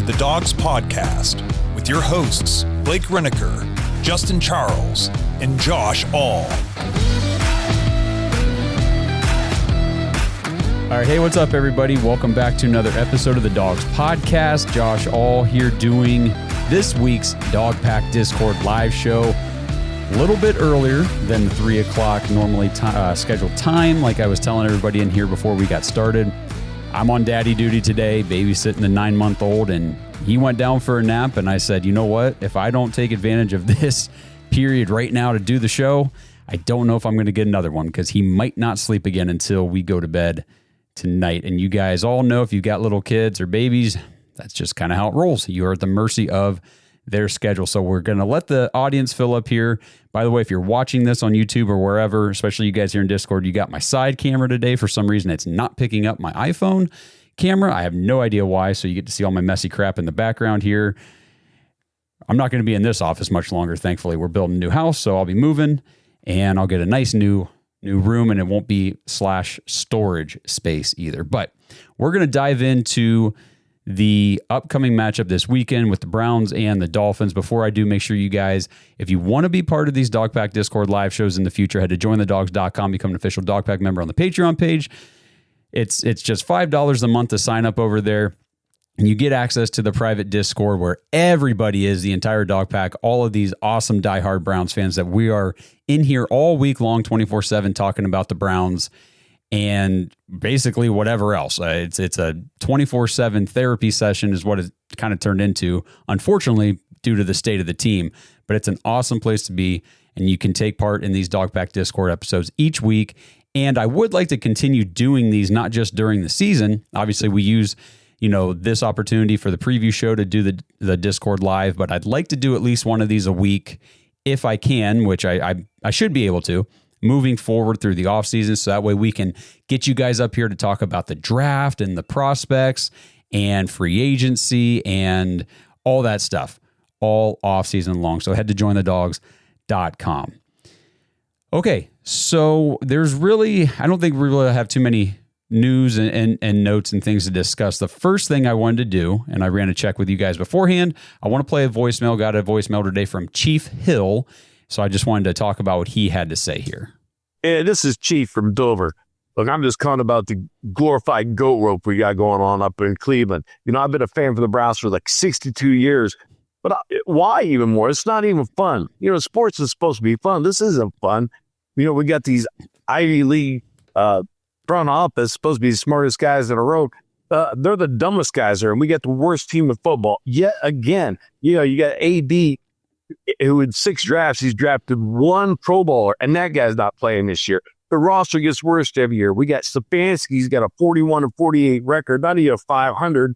the Dawgs Podcast with your hosts, Blake Reneker, Justin Charles, and Josh All. All right, hey, what's up, everybody? Welcome back to another episode of the Dawgs Podcast. Josh All here doing this week's Dog Pack Discord live show a little bit earlier than the 3 o'clock normally scheduled time, like I was telling everybody in here before we got started. I'm on daddy duty today, babysitting the 9-month-old, and he went down for a nap, and I said, you know what? If I don't take advantage of this period right now to do the show, I don't know if I'm going to get another one, because he might not sleep again until we go to bed tonight. And you guys all know, if you've got little kids or babies, that's just kind of how it rolls. You are at the mercy of their schedule. So we're going to let the audience fill up here. By the way, if you're watching this on YouTube or wherever, especially you guys here in Discord, you got my side camera today. For some reason, it's not picking up my iPhone camera. I have no idea why. So you get to see all my messy crap in the background here. I'm not going to be in this office much longer. Thankfully, we're building a new house, so I'll be moving and I'll get a nice new room, and it won't be /storage space either. But we're going to dive into the upcoming matchup this weekend with the Browns and the Dolphins. Before I do, make sure you guys, if you want to be part of these Dog Pack Discord live shows in the future, head to jointhedawgs.com, become an official Dog Pack member on the Patreon page. It's just $5 a month to sign up over there. And you get access to the private Discord where everybody is, the entire Dog Pack, all of these awesome diehard Browns fans that we are in here all week long, 24/7, talking about the Browns and basically whatever else. It's a 24/7 therapy session is what it kind of turned into, unfortunately, due to the state of the team. But it's an awesome place to be, and you can take part in these Dog Pack Discord episodes each week. And I would like to continue doing these, not just during the season. Obviously, we use this opportunity for the preview show to do the Discord live, but I'd like to do at least one of these a week if I can, which I should be able to, moving forward through the offseason, so that way we can get you guys up here to talk about the draft and the prospects and free agency and all that stuff, all offseason long. So head to jointhedawgs.com. Okay, so I don't think we really have too many news and notes and things to discuss. The first thing I wanted to do, and I ran a check with you guys beforehand, I want to play a voicemail. Got a voicemail today from Chief Hill. So I just wanted to talk about what he had to say here. Yeah, this is Chief from Dover. Look, I'm just calling about the glorified goat rope we got going on up in Cleveland. I've been a fan for the Browns for like 62 years. But why even more? It's not even fun. Sports is supposed to be fun. This isn't fun. We got these Ivy League front office, supposed to be the smartest guys in the road. They're the dumbest guys there, and we got the worst team in football. Yet again, you got AB, who in 6 drafts, he's drafted 1 Pro Bowler, and that guy's not playing this year. The roster gets worse every year. We got Stefanski, he's got a 41-48 record, not even a 500,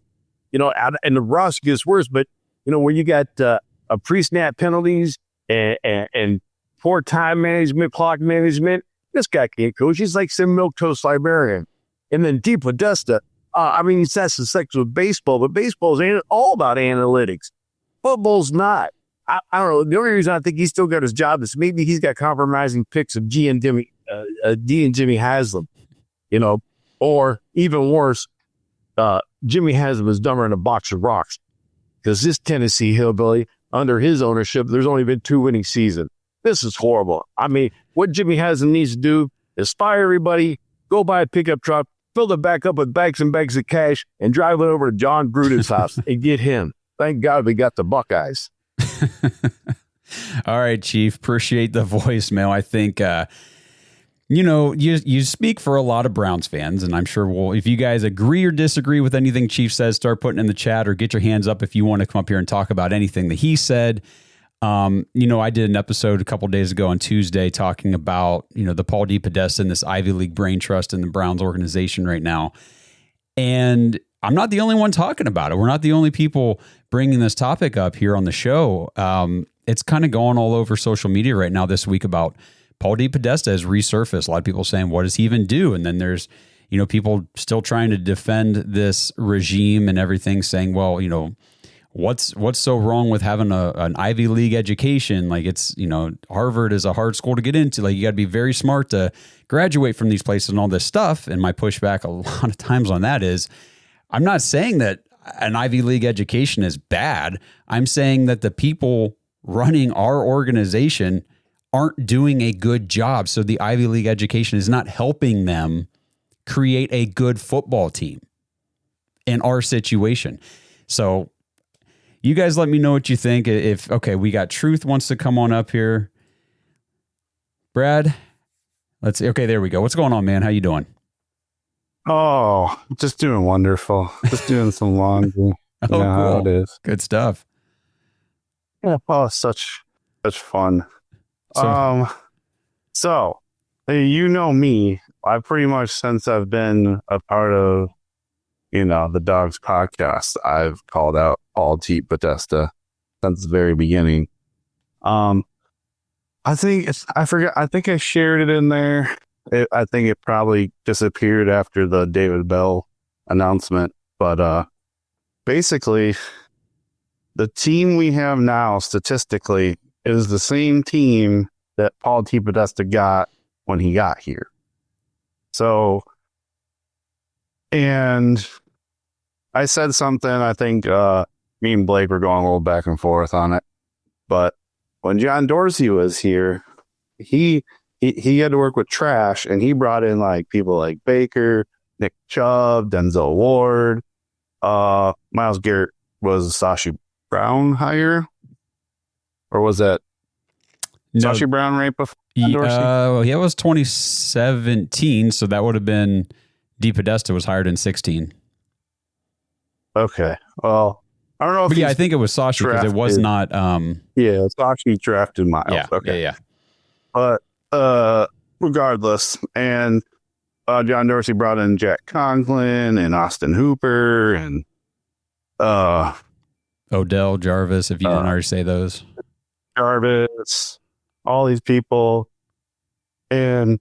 and the roster gets worse. But, when you got a pre-snap penalties and poor time management, clock management, this guy can't coach. He's like some milquetoast librarian. And then Deep Podesta, he's that's the sex with baseball, but baseball's all about analytics. Football's not. I don't know. The only reason I think he's still got his job is maybe he's got compromising picks of D and Jimmy Haslam, or even worse, Jimmy Haslam is dumber than a box of rocks, because this Tennessee hillbilly, under his ownership, there's only been 2 winning seasons. This is horrible. What Jimmy Haslam needs to do is fire everybody, go buy a pickup truck, fill it back up with bags and bags of cash, and drive it over to John Gruden's house and get him. Thank God we got the Buckeyes. All right, Chief. Appreciate the voicemail. I think, you speak for a lot of Browns fans, and I'm sure if you guys agree or disagree with anything Chief says, start putting in the chat or get your hands up if you want to come up here and talk about anything that he said. I did an episode a couple days ago on Tuesday talking about, the Paul D. Podesta and this Ivy League brain trust in the Browns organization right now. And I'm not the only one talking about it. We're not the only people bringing this topic up here on the show. It's kind of going all over social media right now this week about Paul D. Podesta has resurfaced. A lot of people saying, what does he even do? And then there's, people still trying to defend this regime and everything, saying, well, what's so wrong with having an Ivy League education? Like, it's, Harvard is a hard school to get into. Like, you got to be very smart to graduate from these places and all this stuff. And my pushback a lot of times on that is, I'm not saying that an Ivy League education is bad. I'm saying that the people running our organization aren't doing a good job. So the Ivy League education is not helping them create a good football team in our situation. So you guys let me know what you think. Okay, we got Truth wants to come on up here. Brad, let's see. Okay, there we go. What's going on, man? How you doing? Oh, just doing wonderful. Just doing some laundry. Oh, cool. It is. Good stuff. Yeah, oh, such fun. So you know me. I pretty much, since I've been a part of, the Dawgs podcast, I've called out Paul T. Podesta since the very beginning. I think I shared it in there. I think it probably disappeared after the David Bell announcement. But basically, the team we have now, statistically, is the same team that Paul T. Podesta got when he got here. So, and I said something, I think me and Blake were going a little back and forth on it. But when John Dorsey was here, he had to work with trash, and he brought in like people like Baker, Nick Chubb, Denzel Ward, Myles Garrett. Was Sashi Brown hire, or was that Sashi Brown right before Dorsey? Yeah, it was 2017, so that would have been D. Podesta was hired in 16. Okay, well, I don't know if I think it was Sashi because it was not. Yeah, Sashi drafted Myles. Yeah, okay, yeah. But regardless, and John Dorsey brought in Jack Conklin and Austin Hooper and Odell Jarvis, if you didn't already say those. Jarvis, all these people. And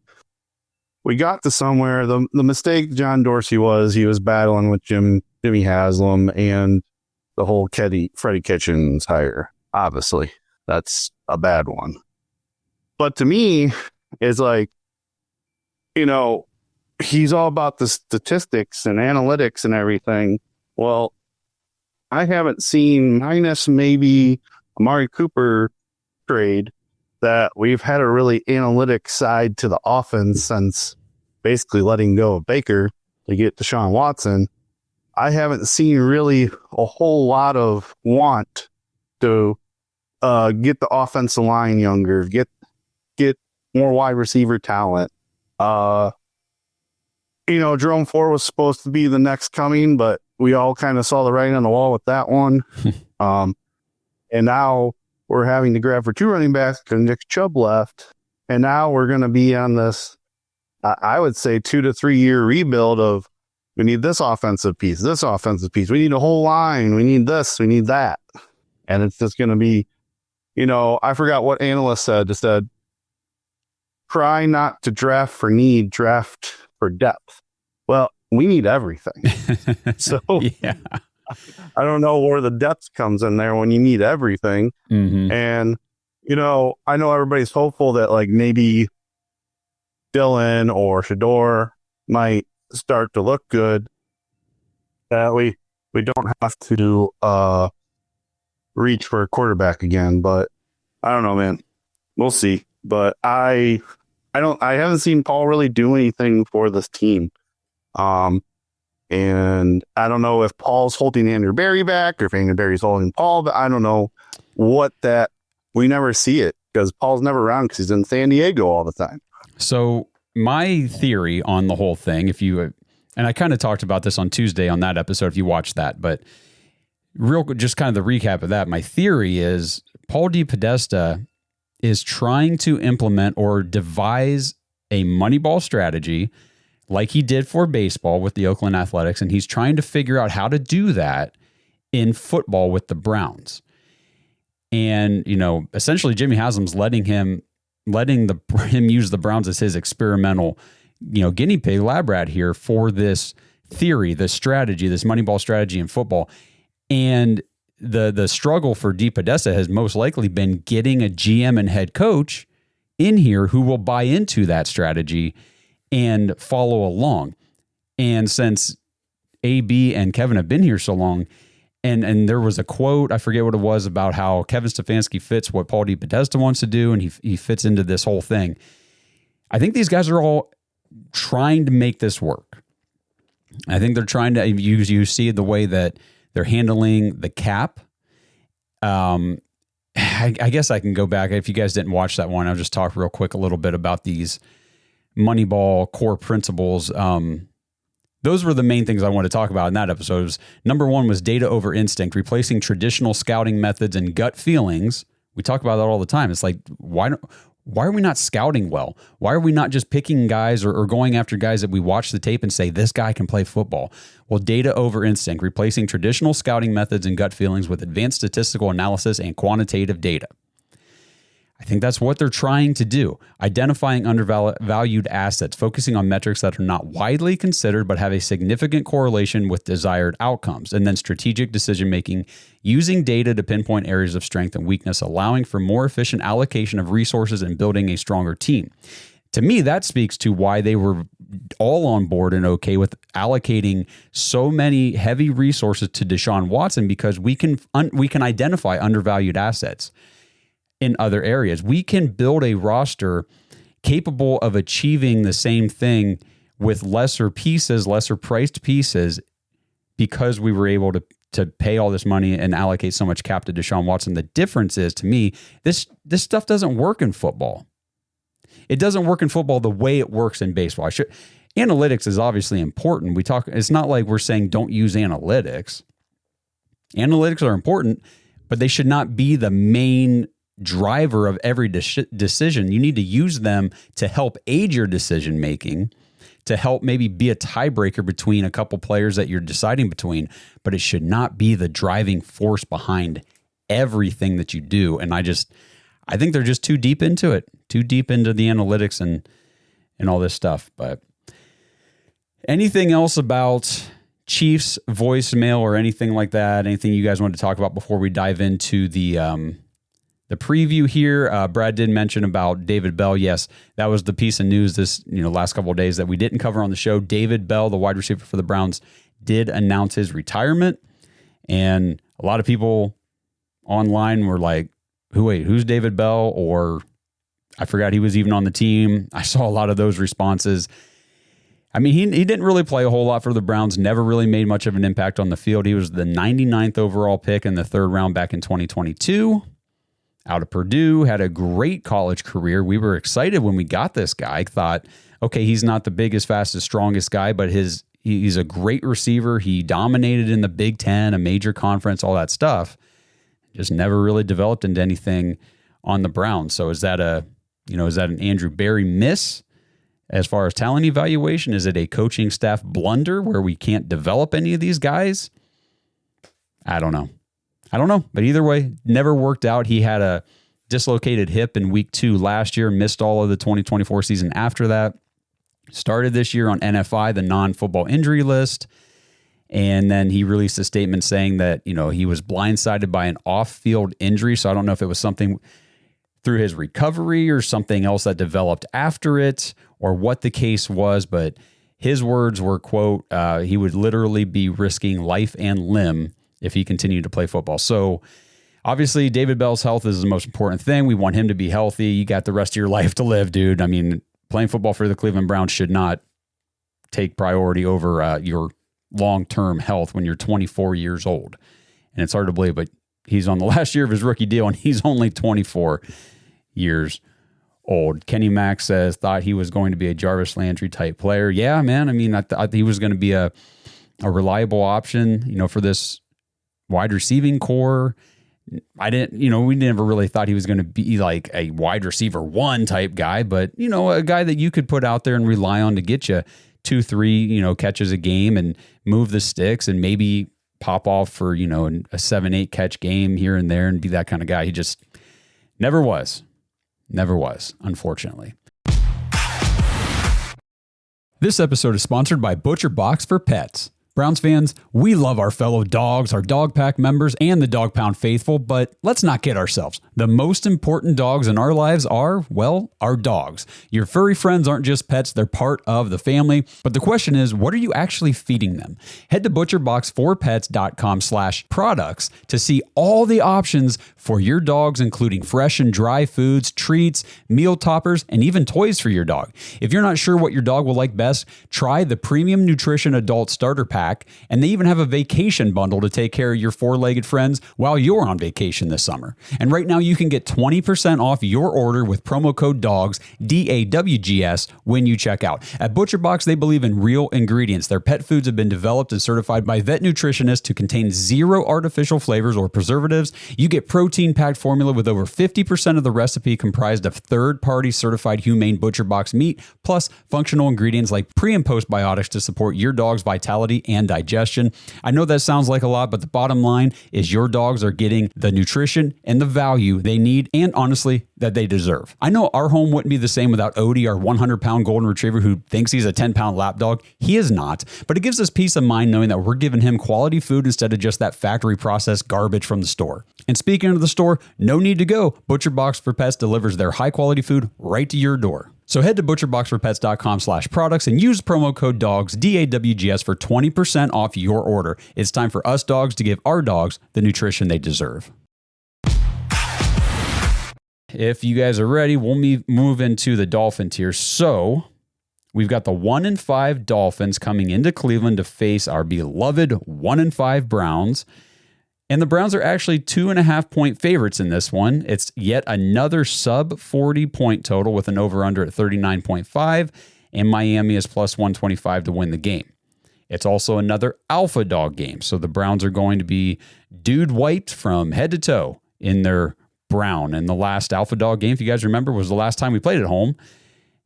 we got to somewhere. The mistake John Dorsey he was battling with Jimmy Haslam and the whole Freddie Kitchens hire. Obviously, that's a bad one. But to me, it's like, he's all about the statistics and analytics and everything. Well, I haven't seen, minus maybe Amari Cooper trade, that we've had a really analytic side to the offense since basically letting go of Baker to get Deshaun Watson. I haven't seen really a whole lot of want to get the offensive line younger, get more wide receiver talent. Jerome Ford was supposed to be the next coming, but we all kind of saw the writing on the wall with that one. And now we're having to grab for two running backs because Nick Chubb left. And now we're going to be on this, I would say, 2 to 3 year rebuild of, we need this offensive piece. We need a whole line. We need this. We need that. And it's just going to be, I forgot what analyst said. Just said, try not to draft for need, draft for depth. Well, we need everything. So yeah. I don't know where the depth comes in there when you need everything. Mm-hmm. And, I know everybody's hopeful that like maybe Dylan or Shador might start to look good, that we don't have to reach for a quarterback again. But I don't know, man. We'll see. But I haven't seen Paul really do anything for this team. And I don't know if Paul's holding Andrew Berry back or if Andrew Berry's holding Paul, but I don't know we never see it because Paul's never around because he's in San Diego all the time. So my theory on the whole thing, and I kind of talked about this on Tuesday on that episode, if you watched that, but just kind of the recap of that, my theory is Paul D. Podesta is trying to implement or devise a Moneyball strategy like he did for baseball with the Oakland Athletics, and he's trying to figure out how to do that in football with the Browns. And, essentially Jimmy Haslam's letting him use the Browns as his experimental, guinea pig lab rat here for this theory, this strategy, this Moneyball strategy in football. And the struggle for D. Podesta has most likely been getting a GM and head coach in here who will buy into that strategy and follow along. And since AB and Kevin have been here so long, and there was a quote, I forget what it was, about how Kevin Stefanski fits what Paul DePodesta wants to do, and he fits into this whole thing. I think these guys are all trying to make this work. I think they're trying to, you see the way that they're handling the cap. I guess I can go back. If you guys didn't watch that one, I'll just talk real quick a little bit about these Moneyball core principles. Those were the main things I wanted to talk about in that episode. Number one was data over instinct, replacing traditional scouting methods and gut feelings. We talk about that all the time. It's like, why are we not scouting well? Why are we not just picking guys or going after guys that we watch the tape and say, this guy can play football? Well, data over instinct, replacing traditional scouting methods and gut feelings with advanced statistical analysis and quantitative data. I think that's what they're trying to do. Identifying undervalued assets, focusing on metrics that are not widely considered but have a significant correlation with desired outcomes, and then strategic decision-making, using data to pinpoint areas of strength and weakness, allowing for more efficient allocation of resources and building a stronger team. To me, that speaks to why they were all on board and okay with allocating so many heavy resources to Deshaun Watson, because we can identify undervalued assets in other areas. We can build a roster capable of achieving the same thing with lesser pieces, lesser priced pieces, because we were able to pay all this money and allocate so much cap to Deshaun Watson. The difference is, to me, this stuff doesn't work in football. It doesn't work in football the way it works in baseball. Analytics is obviously important. It's not like we're saying don't use analytics. Analytics are important, but they should not be the main driver of every decision. You need to use them to help aid your decision making, to help maybe be a tiebreaker between a couple players that you're deciding between, but it should not be the driving force behind everything that you do. And I think they're just too deep into it, too deep into the analytics and all this stuff. But anything else about Chiefs voicemail or anything like that? Anything you guys want to talk about before we dive into the preview here? Brad did mention about David Bell. Yes, that was the piece of news this last couple of days that we didn't cover on the show. David Bell, the wide receiver for the Browns, did announce his retirement, and a lot of people online were like, who's David Bell? Or I forgot he was even on the team. I saw a lot of those responses. I mean, he didn't really play a whole lot for the Browns, never really made much of an impact on the field. He was the 99th overall pick in the third round back in 2022. Out of Purdue, had a great college career. We were excited when we got this guy. Thought, okay, he's not the biggest, fastest, strongest guy, but he's a great receiver. He dominated in the Big Ten, a major conference, all that stuff. Just never really developed into anything on the Browns. So is that an Andrew Berry miss as far as talent evaluation? Is it a coaching staff blunder where we can't develop any of these guys? I don't know. But either way, never worked out. He had a dislocated hip in week 2 last year, missed all of the 2024 season after that. Started this year on NFI, the non-football injury list. And then he released a statement saying that, he was blindsided by an off-field injury. So I don't know if it was something through his recovery or something else that developed after it or what the case was. But his words were, quote, he would literally be risking life and limb if he continued to play football. So obviously David Bell's health is the most important thing. We want him to be healthy. You got the rest of your life to live, dude. I mean, playing football for the Cleveland Browns should not take priority over your long-term health when you're 24 years old. And it's hard to believe, but he's on the last year of his rookie deal and he's only 24 years old. Kenny Mack says, thought he was going to be a Jarvis Landry type player. Yeah, man. I mean, I thought he was going to be a reliable option, for this wide receiving core. We never really thought he was going to be like a wide receiver 1 type guy, but, a guy that you could put out there and rely on to get you 2-3, catches a game and move the sticks and maybe pop off for, a 7-8 catch game here and there and be that kind of guy. He just never was, unfortunately. This episode is sponsored by Butcher Box for Pets. Browns fans, we love our fellow dogs, our Dog Pack members, and the Dog Pound faithful, but let's not kid ourselves. The most important dogs in our lives are, well, our dogs. Your furry friends aren't just pets, they're part of the family. But the question is, what are you actually feeding them? Head to butcherbox4pets.com/products to see all the options for your dogs, including fresh and dry foods, treats, meal toppers, and even toys for your dog. If you're not sure what your dog will like best, try the Premium Nutrition Adult Starter Pack. And they even have a vacation bundle to take care of your four-legged friends while you're on vacation this summer. And right now you can get 20% off your order with promo code DAWGS, DAWGS, when you check out. At ButcherBox, they believe in real ingredients. Their pet foods have been developed and certified by vet nutritionists to contain zero artificial flavors or preservatives. You get protein-packed formula with over 50% of the recipe comprised of third-party certified humane ButcherBox meat, plus functional ingredients like pre- and postbiotics to support your dog's vitality and digestion. I know that sounds like a lot, but the bottom line is your dogs are getting the nutrition and the value they need, and honestly, that they deserve. I know our home wouldn't be the same without Odie, our 100-pound golden retriever who thinks he's a 10-pound lap dog. He is not, but it gives us peace of mind knowing that we're giving him quality food instead of just that factory processed garbage from the store. And speaking of the store, no need to go. ButcherBox for Pets delivers their high-quality food right to your door. So head to butcherboxforpets.com/products and use promo code DAWGS, DAWGS, for 20% off your order. It's time for us dogs to give our dogs the nutrition they deserve. If you guys are ready, we'll move into the Dolphin tier. So we've got the 1-5 Dolphins coming into Cleveland to face our beloved 1-5 Browns. And the Browns are actually 2.5-point favorites in this one. It's yet another sub 40-point total with an over-under at 39.5, and Miami is plus 125 to win the game. It's also another alpha dog game, so the Browns are going to be dude wiped from head to toe in their brown. And the last alpha dog game, if you guys remember, was the last time we played at home,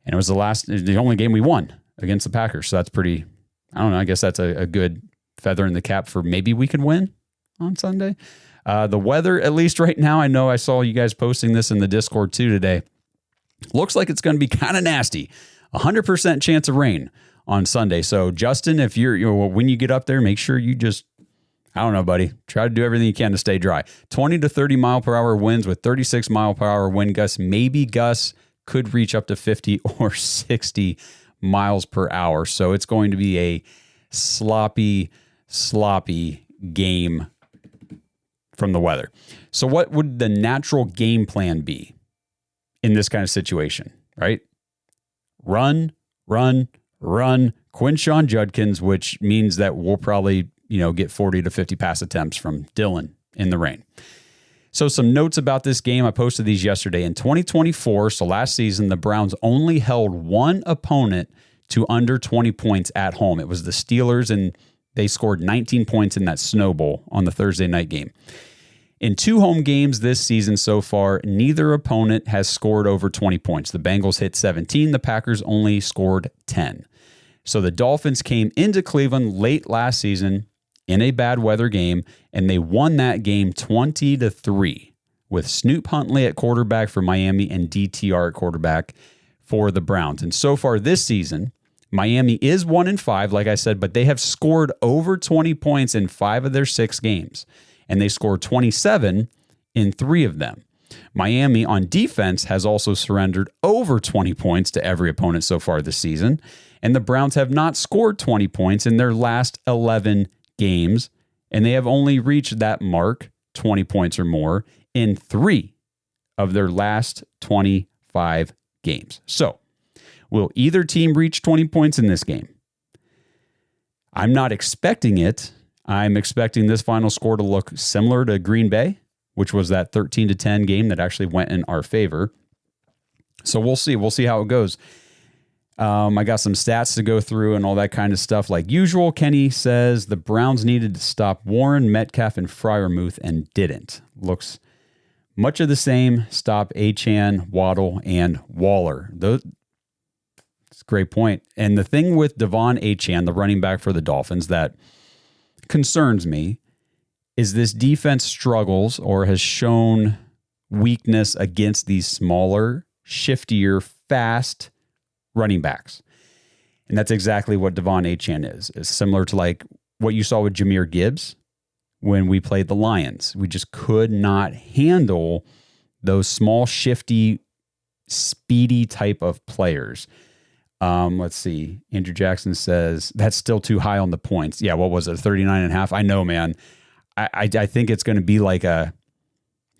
and it was the only game we won against the Packers. So that's pretty, I don't know, I guess that's a good feather in the cap for maybe we could win on Sunday. The weather, at least right now, I know I saw you guys posting this in the Discord too today. Looks like it's going to be kind of nasty. 100% chance of rain on Sunday. So Justin, if when you get up there, make sure you just, I don't know, buddy, try to do everything you can to stay dry. 20 to 30 mile per hour winds with 36 mile per hour wind gusts. Maybe gusts could reach up to 50 or 60 miles per hour. So it's going to be a sloppy game from the weather. So what would the natural game plan be in this kind of situation, right? Run, Quinshon Judkins, which means that we'll probably, get 40 to 50 pass attempts from Dylan in the rain. So some notes about this game. I posted these yesterday. In 2024, so last season, the Browns only held one opponent to under 20 points at home. It was the Steelers, and they scored 19 points in that Snow Bowl on the Thursday night game. In 2 home games this season so far, neither opponent has scored over 20 points. The Bengals hit 17. The Packers only scored 10. So the Dolphins came into Cleveland late last season in a bad weather game, and they won that game 20-3 with Snoop Huntley at quarterback for Miami and DTR at quarterback for the Browns. And so far this season, Miami is 1-5, like I said, but they have scored over 20 points in 5 of their 6 games, and they scored 27 in 3 of them. Miami on defense has also surrendered over 20 points to every opponent so far this season, and the Browns have not scored 20 points in their last 11 games, and they have only reached that mark, 20 points or more, in 3 of their last 25 games. So, will either team reach 20 points in this game? I'm not expecting it. I'm expecting this final score to look similar to Green Bay, which was that 13-10 game that actually went in our favor. So we'll see. We'll see how it goes. I got some stats to go through and all that kind of stuff. Like usual, Kenny says the Browns needed to stop Warren, Metcalf, and Freiermuth and didn't. Looks much of the same. Stop Achane, Waddle, and Waller. That's a great point. And the thing with Devon Achane, the running back for the Dolphins, that concerns me is this defense struggles or has shown weakness against these smaller, shiftier, fast running backs. And that's exactly what Devon Achane is. It's similar to like what you saw with Jahmyr Gibbs when we played the Lions. We just could not handle those small, shifty, speedy type of players. Let's see. Andrew Jackson says that's still too high on the points. Yeah, what was it? 39.5. I know, man. I think it's going to be like a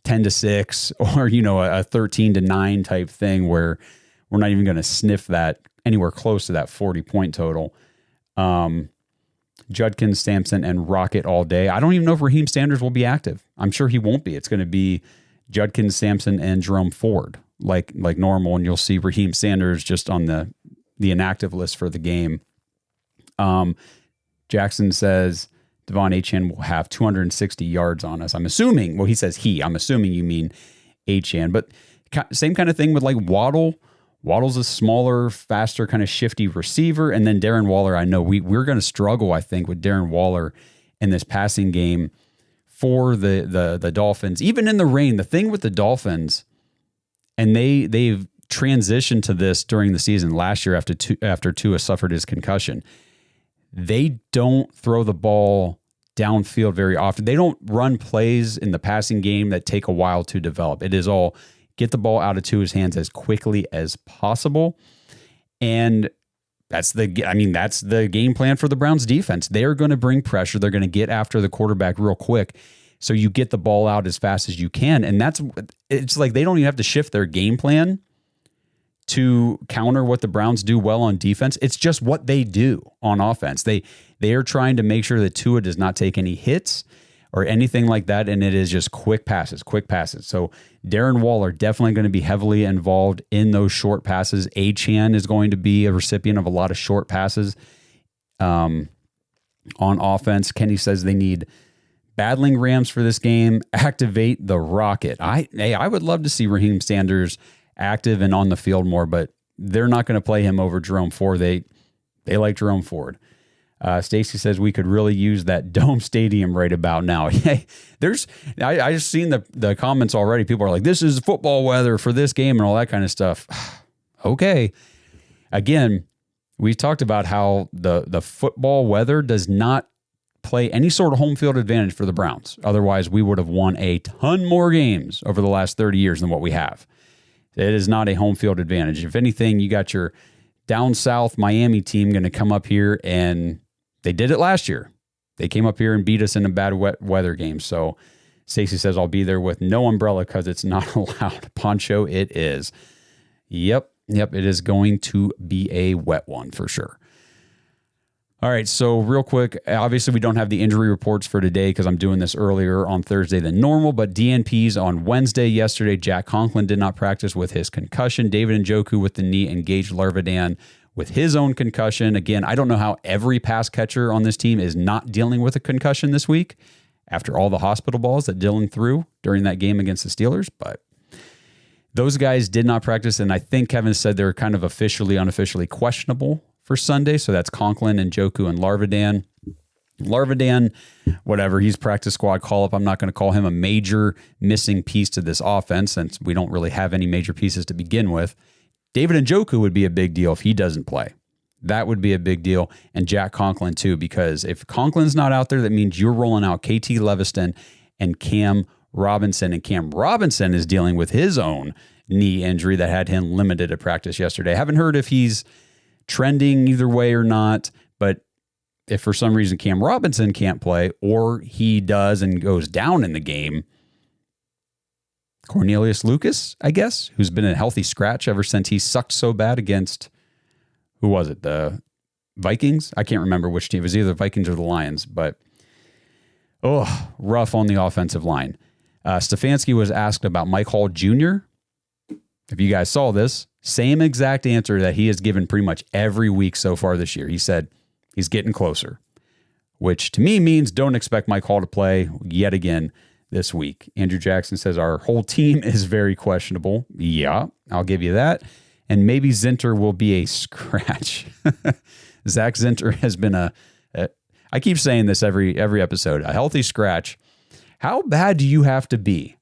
10-6 or, a 13-9 type thing where we're not even going to sniff that anywhere close to that 40 point total. Judkins, Sampson, and Rocket all day. I don't even know if Raheem Sanders will be active. I'm sure he won't be. It's going to be Judkins, Sampson, and Jerome Ford like normal, and you'll see Raheem Sanders just on the inactive list for the game. Jackson says Devon Achane will have 260 yards on us. I'm assuming, well, he says I'm assuming you mean Achane, but same kind of thing with like Waddle. Waddle's a smaller, faster, kind of shifty receiver. And then Darren Waller, I know we're going to struggle, I think, with Darren Waller in this passing game for the Dolphins. Even in the rain, the thing with the Dolphins, and they've transitioned to this during the season last year after Tua suffered his concussion. They don't throw the ball downfield very often. They don't run plays in the passing game that take a while to develop. It is all get the ball out of Tua's hands as quickly as possible. And that's the game plan for the Browns defense. They're going to bring pressure. They're going to get after the quarterback real quick. So you get the ball out as fast as you can. And it's like they don't even have to shift their game plan to counter what the Browns do well on defense. It's just what they do on offense. They are trying to make sure that Tua does not take any hits or anything like that, and it is just quick passes. So Darren Waller definitely going to be heavily involved in those short passes. Achane is going to be a recipient of a lot of short passes on offense. Kenny says they need battling Rams for this game. Activate the Rocket. I would love to see Raheem Sanders active and on the field more, but they're not going to play him over Jerome Ford. They like Jerome Ford. Stacy says we could really use that dome stadium right about now. I just seen the comments already. People are like, this is football weather for this game and all that kind of stuff. Okay. Again, we talked about how the football weather does not play any sort of home field advantage for the Browns. Otherwise, we would have won a ton more games over the last 30 years than what we have. It is not a home field advantage. If anything, you got your down south Miami team going to come up here, and they did it last year. They came up here and beat us in a bad wet weather game. So Stacey says, I'll be there with no umbrella because it's not allowed. Poncho, it is. Yep, it is going to be a wet one for sure. All right, so real quick, obviously we don't have the injury reports for today because I'm doing this earlier on Thursday than normal, but DNPs on Wednesday. Yesterday, Jack Conklin did not practice with his concussion. David Njoku with the knee, engaged Larvidan with his own concussion. Again, I don't know how every pass catcher on this team is not dealing with a concussion this week after all the hospital balls that Dylan threw during that game against the Steelers, but those guys did not practice, and I think Kevin said they're kind of unofficially questionable for Sunday. So that's Conklin, Njoku, and Larvidan. Larvidan, whatever, he's practice squad call-up. I'm not going to call him a major missing piece to this offense since we don't really have any major pieces to begin with. David Njoku would be a big deal if he doesn't play. That would be a big deal. And Jack Conklin too, because if Conklin's not out there, that means you're rolling out KT Leviston and Cam Robinson. And Cam Robinson is dealing with his own knee injury that had him limited at practice yesterday. I haven't heard if he's trending either way or not, but if for some reason Cam Robinson can't play or he does and goes down in the game, Cornelius Lucas, I guess, who's been a healthy scratch ever since he sucked so bad against, who was it, the Vikings? I can't remember which team. It was either the Vikings or the Lions, but rough on the offensive line. Stefanski was asked about Mike Hall Jr. If you guys saw this, same exact answer that he has given pretty much every week so far this year. He said he's getting closer, which to me means don't expect Mike Hall to play yet again this week. Andrew Jackson says our whole team is very questionable. Yeah, I'll give you that. And maybe Zinter will be a scratch. Zach Zinter has been I keep saying this every episode, a healthy scratch. How bad do you have to be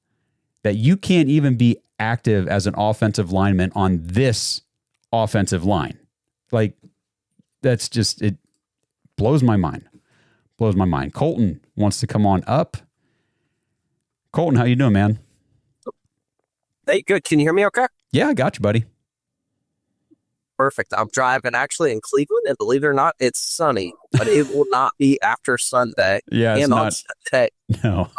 that you can't even be active as an offensive lineman on this offensive line? Like, that's just, it blows my mind. Blows my mind. Colton wants to come on up. Colton, how you doing, man? Hey, good. Can you hear me okay? Yeah, I got you, buddy. Perfect. I'm driving actually in Cleveland, and believe it or not, it's sunny, but it will not be after Sunday. Yeah, it's and not. on Sunday, No.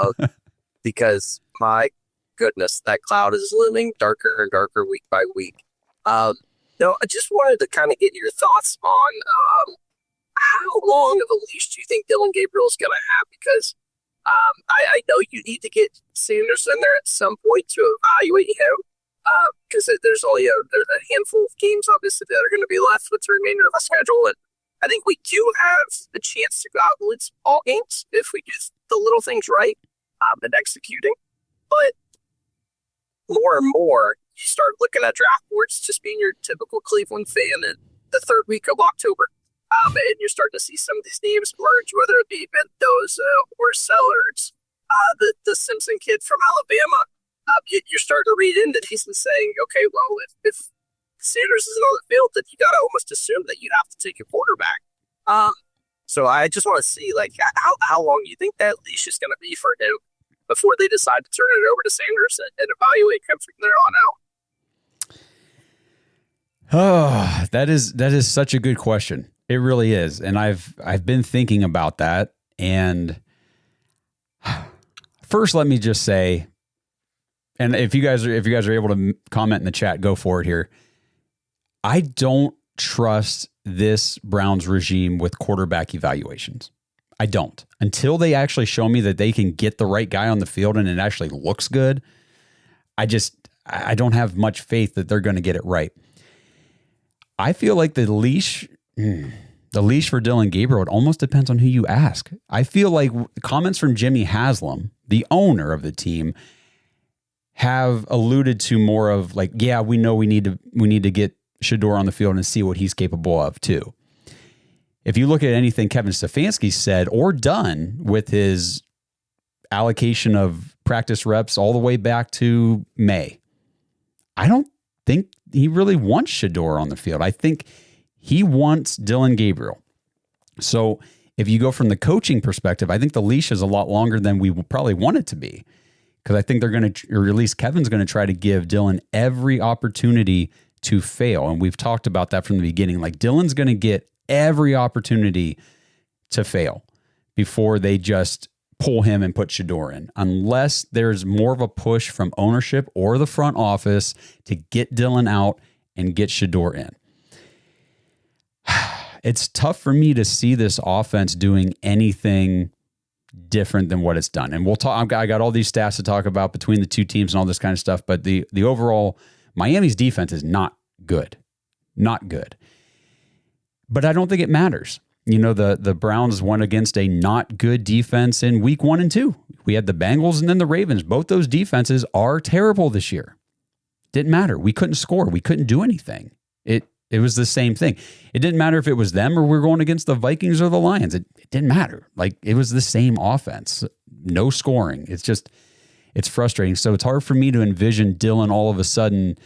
because my goodness, that cloud is looming darker and darker week by week. No, I just wanted to kind of get your thoughts on how long of a leash do you think Dylan Gabriel's going to have? Because I know you need to get Sanders in there at some point to evaluate him. Because there's only there's a handful of games, obviously, that are going to be left with the remainder of the schedule. And I think we do have the chance to go out and win all games if we do the little things right and executing. But more and more, you start looking at draft boards, just being your typical Cleveland fan in the third week of October. And you're starting to see some of these names emerge, whether it be Mendoza or Sellers, the Simpson kid from Alabama. You're starting to read into these and saying, okay, well, if Sanders isn't on the field, then you got to almost assume that you'd have to take a quarterback. So I just want to see, like, how long you think that leash is going to be for him before they decide to turn it over to Sanders and evaluate him from there on out. Oh, that is such a good question. It really is. And I've been thinking about that. And first, let me just say, and if you guys are able to comment in the chat, go for it here. I don't trust this Browns regime with quarterback evaluations. I don't. Until they actually show me that they can get the right guy on the field and it actually looks good, I don't have much faith that they're going to get it right. I feel like the leash for Dylan Gabriel, it almost depends on who you ask. I feel like comments from Jimmy Haslam, the owner of the team, have alluded to more of like, yeah, we know we need to get Shedeur on the field and see what he's capable of too. If you look at anything Kevin Stefanski said or done with his allocation of practice reps all the way back to May, I don't think he really wants Shedeur on the field. I think he wants Dylan Gabriel. So if you go from the coaching perspective, I think the leash is a lot longer than we probably want it to be. Because I think they're going to, or at least Kevin's going to try to give Dylan every opportunity to fail. And we've talked about that from the beginning. Like Dylan's going to get every opportunity to fail before they just pull him and put Shedeur in. Unless there's more of a push from ownership or the front office to get Dylan out and get Shedeur in. It's tough for me to see this offense doing anything different than what it's done. And we'll talk, I got all these stats to talk about between the two teams and all this kind of stuff, but the overall Miami's defense is not good. Not good. But I don't think it matters. You know, the Browns went against a not good defense in week 1 and 2. We had the Bengals and then the Ravens. Both those defenses are terrible this year. Didn't matter. We couldn't score. We couldn't do anything. It was the same thing. It didn't matter if it was them or we were going against the Vikings or the Lions. It didn't matter. Like, it was the same offense. No scoring. It's frustrating. So it's hard for me to envision Dylan all of a sudden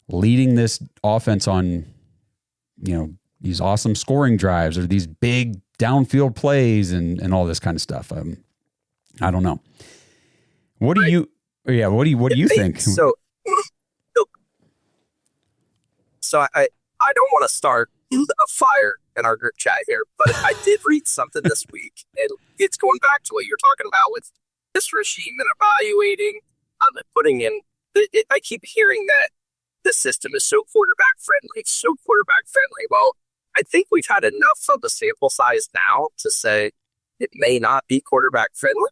leading this offense on, you know, these awesome scoring drives or these big downfield plays and all this kind of stuff. I don't know. What do you think? So I don't want to start a fire in our group chat here, but I did read something this week, and it's going back to what you're talking about with this regime and evaluating and putting in. I keep hearing that the system is so quarterback friendly. It's so quarterback friendly. Well, I think we've had enough of the sample size now to say it may not be quarterback friendly.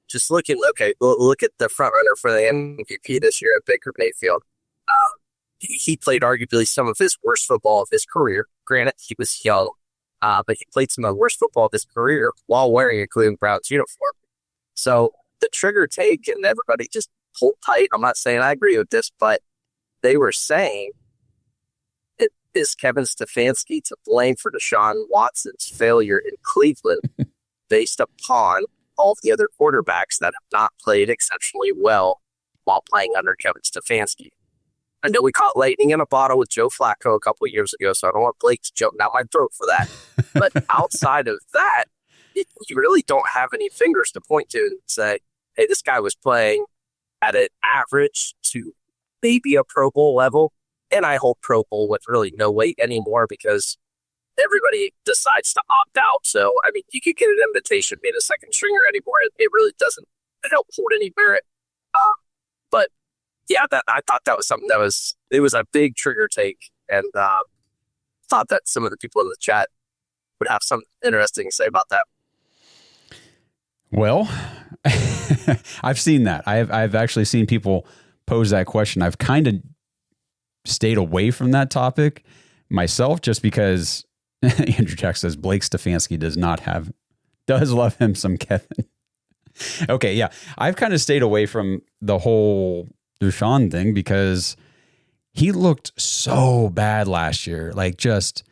Just look at the front runner for the MVP this year at Baker Mayfield. He played arguably some of his worst football of his career. Granted, he was young, but he played some of the worst football of his career while wearing a Cleveland Browns uniform. So the trigger take, and everybody just hold tight. I'm not saying I agree with this, but they were saying, is Kevin Stefanski to blame for Deshaun Watson's failure in Cleveland based upon all the other quarterbacks that have not played exceptionally well while playing under Kevin Stefanski? I know we caught lightning in a bottle with Joe Flacco a couple of years ago, so I don't want Blake to jump down my throat for that. But outside of that, you really don't have any fingers to point to and say, hey, this guy was playing at an average to maybe a Pro Bowl level. And I hold Pro Bowl with really no weight anymore because everybody decides to opt out. So, I mean, you could get an invitation being a second stringer anymore. It really doesn't help hold any merit. But yeah, I thought that was something it was a big trigger take. And thought that some of the people in the chat would have something interesting to say about that. Well, I've seen that. I've actually seen people pose that question. I've kind of stayed away from that topic myself just because Andrew Jack says Blake Stefanski does love him some Kevin. Okay, yeah. I've kind of stayed away from the whole Deshaun thing because he looked so bad last year, like just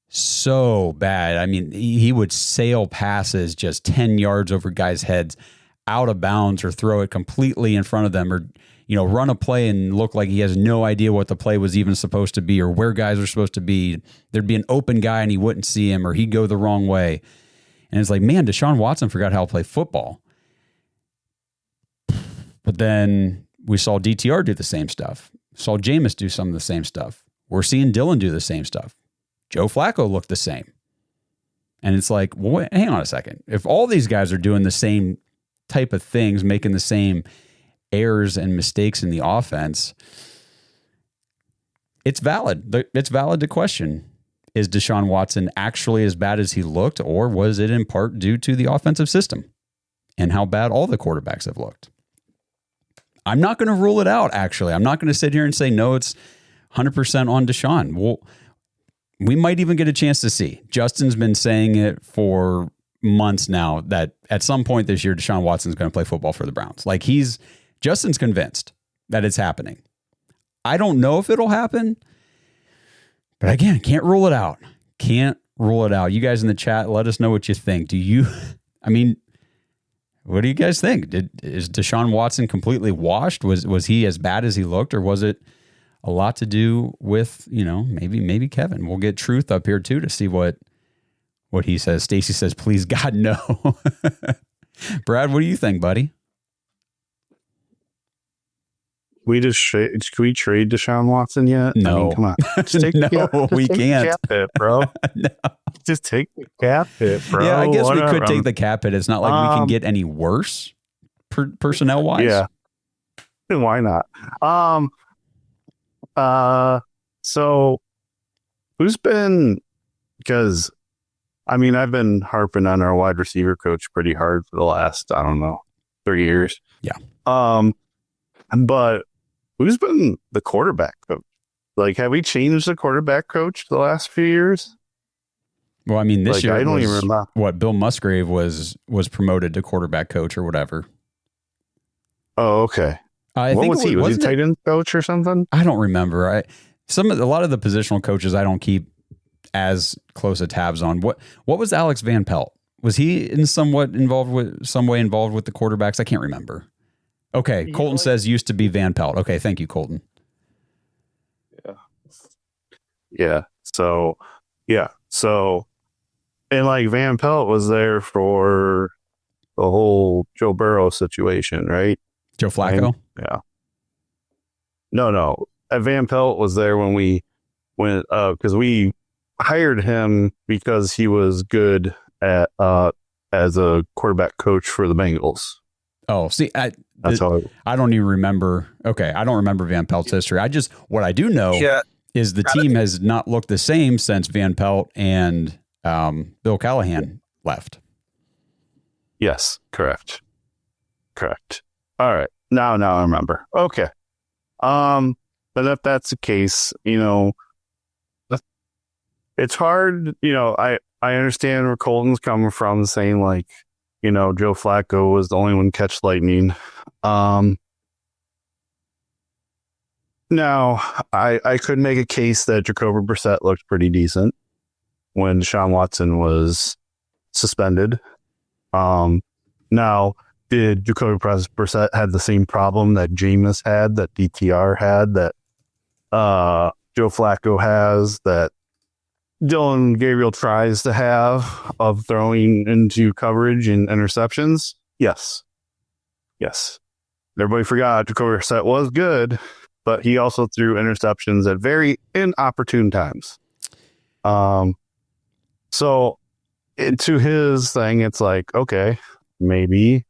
so bad. I mean, he would sail passes just 10 yards over guys' heads out of bounds or throw it completely in front of them or, run a play and look like he has no idea what the play was even supposed to be or where guys are supposed to be. There'd be an open guy and he wouldn't see him or he'd go the wrong way. And it's like, man, Deshaun Watson forgot how to play football. But then we saw DTR do the same stuff. Saw Jameis do some of the same stuff. We're seeing Dylan do the same stuff. Joe Flacco looked the same. And it's like, well, wait, hang on a second. If all these guys are doing the same type of things, making the same errors and mistakes in the offense, it's valid. It's valid to question, is Deshaun Watson actually as bad as he looked, or was it in part due to the offensive system and how bad all the quarterbacks have looked? I'm not going to rule it out, actually. I'm not going to sit here and say, no, it's 100% on Deshaun. Well, we might even get a chance to see. Justin's been saying it for months now that at some point this year, Deshaun Watson's going to play football for the Browns. Like Justin's convinced that it's happening. I don't know if it'll happen, but again, can't rule it out. Can't rule it out. You guys in the chat, let us know what you think. What do you guys think? Is Deshaun Watson completely washed? Was he as bad as he looked, or was it a lot to do with, maybe Kevin? We'll get Truth up here too to see what he says. Stacy says, please God, no. Brad, what do you think, buddy? Can we trade Deshaun Watson yet? No. I mean, come on. We can't. Cap hit, bro. No. Just take the cap hit, bro. Yeah, I guess Whatever. we could take the cap hit. It's not like we can get any worse personnel wise. Yeah. Why not? So who's been, because I've been harping on our wide receiver coach pretty hard for the last, 3 years. Yeah. But who's been the quarterback coach? Like, have we changed the quarterback coach the last few years? Well, this year, I don't even remember. What, Bill Musgrave was promoted to quarterback coach or whatever. Oh, okay. I what think was he? Was he tight end coach or something? I don't remember. A lot of the positional coaches I don't keep as close a tabs on. What was Alex Van Pelt? Was he in some way involved with the quarterbacks? I can't remember. Okay, Colton says used to be Van Pelt. Okay, thank you, Colton. Yeah. So, and Van Pelt was there for the whole Joe Burrow situation, right? Joe Flacco? Yeah. No. Van Pelt was there when we went, because we hired him because he was good at as a quarterback coach for the Bengals. Oh, see, I don't even remember. Okay, I don't remember Van Pelt's history. What I do know is the team has not looked the same since Van Pelt and Bill Callahan left. Yes, correct. All right, now I remember. Okay, but if that's the case, it's hard. I understand where Colton's coming from, saying Joe Flacco was the only one to catch lightning. Now, I could make a case that Jacoby Brissett looked pretty decent when Deshaun Watson was suspended. Now, did Jacoby Brissett have the same problem that Jameis had, that DTR had, that Joe Flacco has, that Dylan Gabriel tries to have of throwing into coverage and interceptions? Yes. Everybody forgot Jacoby Brissett was good, but he also threw interceptions at very inopportune times. So to his thing, it's like, okay, maybe,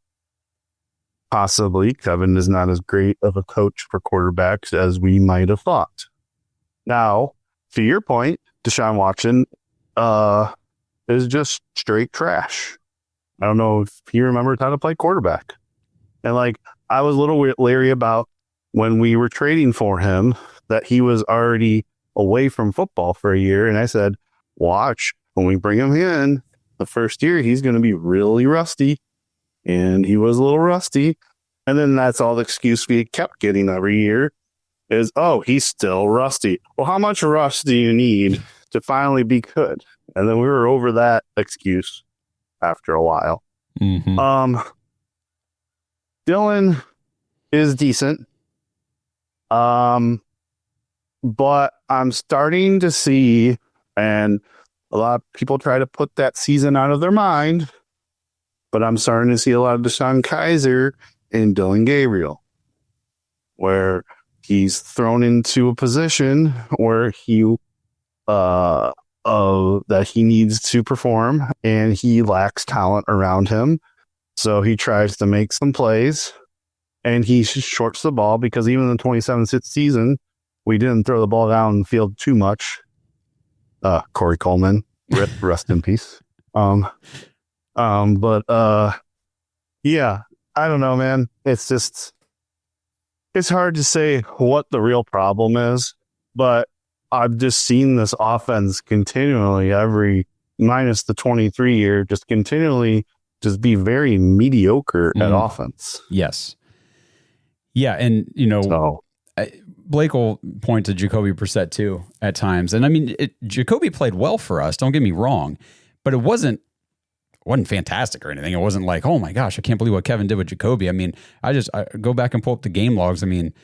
possibly Kevin is not as great of a coach for quarterbacks as we might have thought. Now, to your point, Deshaun Watson is just straight trash. I don't know if he remembers how to play quarterback. And like, I was a little leery about when we were trading for him that he was already away from football for a year. And I said, watch, when we bring him in the first year, he's going to be really rusty. And he was a little rusty. And then that's all the excuse we kept getting every year is, oh, he's still rusty. Well, how much rust do you need to finally be good? And then we were over that excuse after a while. Mm-hmm. Dylan is decent. But I'm starting to see, and a lot of people try to put that season out of their mind, but I'm starting to see a lot of Deshaun Kaiser and Dylan Gabriel, where he's thrown into a position where that he needs to perform, and he lacks talent around him. So he tries to make some plays, and he shorts the ball because even in the 27-6 season, we didn't throw the ball down the field too much. Corey Coleman, rest in peace. Yeah, I don't know, man. It's hard to say what the real problem is, but I've just seen this offense continually minus the 23 year, just continually just be very mediocre at offense. Yes. Yeah. And, Blake will point to Jacoby Brissett too at times. And I mean, Jacoby played well for us. Don't get me wrong, but it wasn't fantastic or anything. It wasn't like, oh my gosh, I can't believe what Kevin did with Jacoby. I mean, I go back and pull up the game logs. I mean,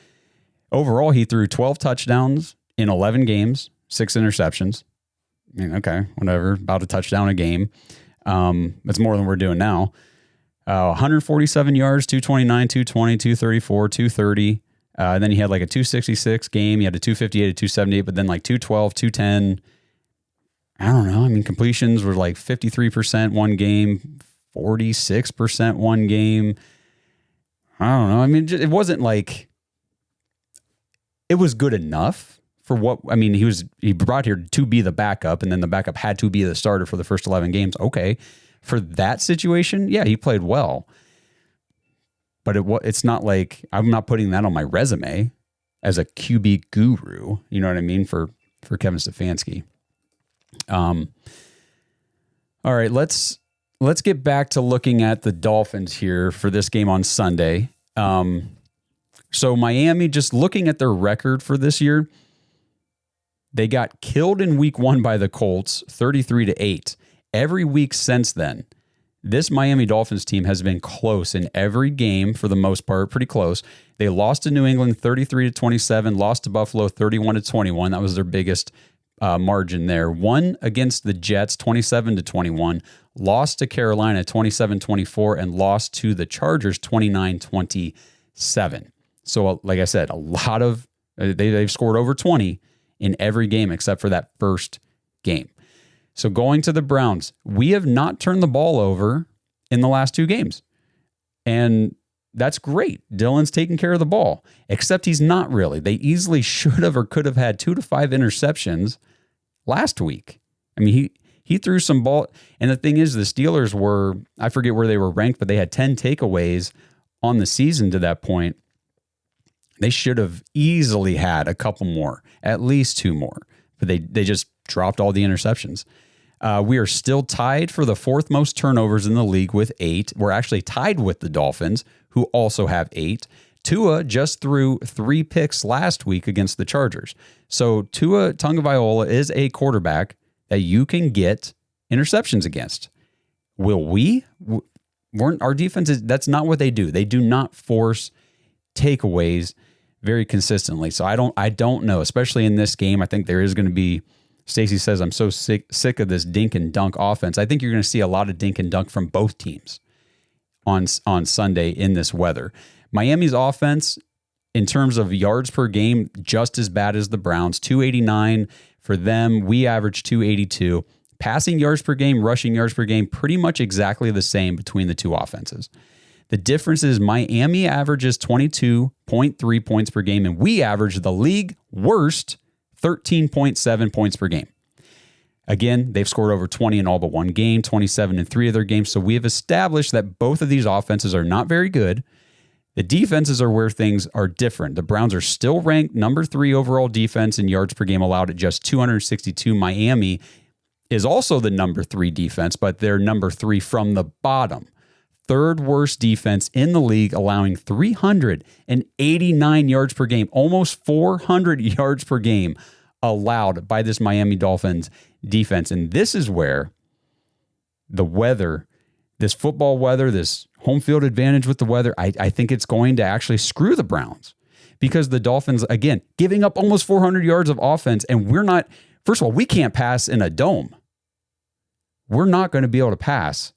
overall, he threw 12 touchdowns in 11 games, 6 interceptions. I mean, okay, whatever, about a touchdown a game. That's more than we're doing now. 147 yards, 229, 220, 234, 230. Then he had like a 266 game. He had a 258, a 278, but then like 212, 210. I don't know. I mean, completions were like 53% one game, 46% one game. I don't know. I mean, it wasn't like, it was good enough for what, I mean, he brought here to be the backup, and then the backup had to be the starter for the first 11 games. Okay. For that situation, yeah, he played well. But it's not like, I'm not putting that on my resume as a QB guru. You know what I mean? For Kevin Stefanski. All right, let's get back to looking at the Dolphins here for this game on Sunday. So Miami, just looking at their record for this year, they got killed in week 1 by the Colts, 33-8. Every week since then, this Miami Dolphins team has been close in every game for the most part, pretty close. They lost to New England 33-27, lost to Buffalo 31-21. That was their biggest margin there. Won against the Jets 27-21, lost to Carolina 27-24, and lost to the Chargers 29-27. So, like I said, a lot of they've scored over 20 in every game except for that first game. So going to the Browns, we have not turned the ball over in the last 2 games. And that's great. Dylan's taking care of the ball, except he's not really. They easily should have or could have had 2 to 5 interceptions last week. I mean, he threw some ball. And the thing is, the Steelers were, I forget where they were ranked, but they had 10 takeaways on the season to that point. They should have easily had a couple more, at least 2 more. But they just dropped all the interceptions. We are still tied for the 4th most turnovers in the league with 8. We're actually tied with the Dolphins, who also have 8. Tua just threw 3 picks last week against the Chargers. So Tua Tagovailoa is a quarterback that you can get interceptions against. Will we? Our defense that's not what they do. They do not force takeaways very consistently. So I don't know, especially in this game. I think there is going to be Stacy says, I'm so sick of this dink and dunk offense. I think you're going to see a lot of dink and dunk from both teams on Sunday in this weather. Miami's offense, in terms of yards per game, just as bad as the Browns, 289 for them. We average 282. Passing yards per game, rushing yards per game, pretty much exactly the same between the two offenses. The difference is Miami averages 22.3 points per game, and we average the league worst 13.7 points per game. Again, they've scored over 20 in all but one game, 27 in 3 of their games. So we have established that both of these offenses are not very good. The defenses are where things are different. The Browns are still ranked number 3 overall defense in yards per game allowed at just 262. Miami is also the number 3 defense, but they're number 3 from the bottom. Third worst defense in the league, allowing 389 yards per game, almost 400 yards per game allowed by this Miami Dolphins defense. And this is where the weather, this football weather, this home field advantage with the weather, I think it's going to actually screw the Browns, because the Dolphins, again, giving up almost 400 yards of offense, and we're not, first of all, we can't pass in a dome. We're not going to be able to pass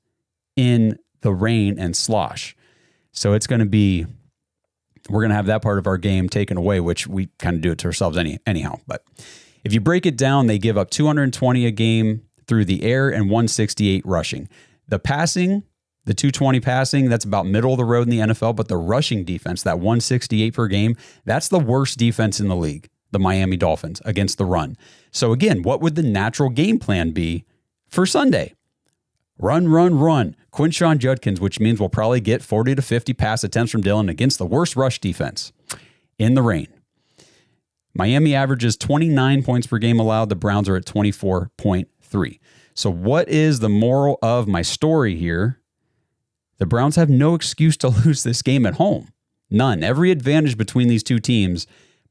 in the rain and slosh. So it's going to be, we're going to have that part of our game taken away, which we kind of do it to ourselves anyhow. But if you break it down, they give up 220 a game through the air and 168 rushing. The passing, the 220 passing, that's about middle of the road in the NFL, but the rushing defense, that 168 per game, that's the worst defense in the league, the Miami Dolphins, against the run. So again, what would the natural game plan be for Sunday? Run. Quinshon Judkins, which means we'll probably get 40 to 50 pass attempts from Dillon against the worst rush defense in the rain. Miami averages 29 points per game allowed. The Browns are at 24.3. So what is the moral of my story here? The Browns have no excuse to lose this game at home. None. Every advantage between these two teams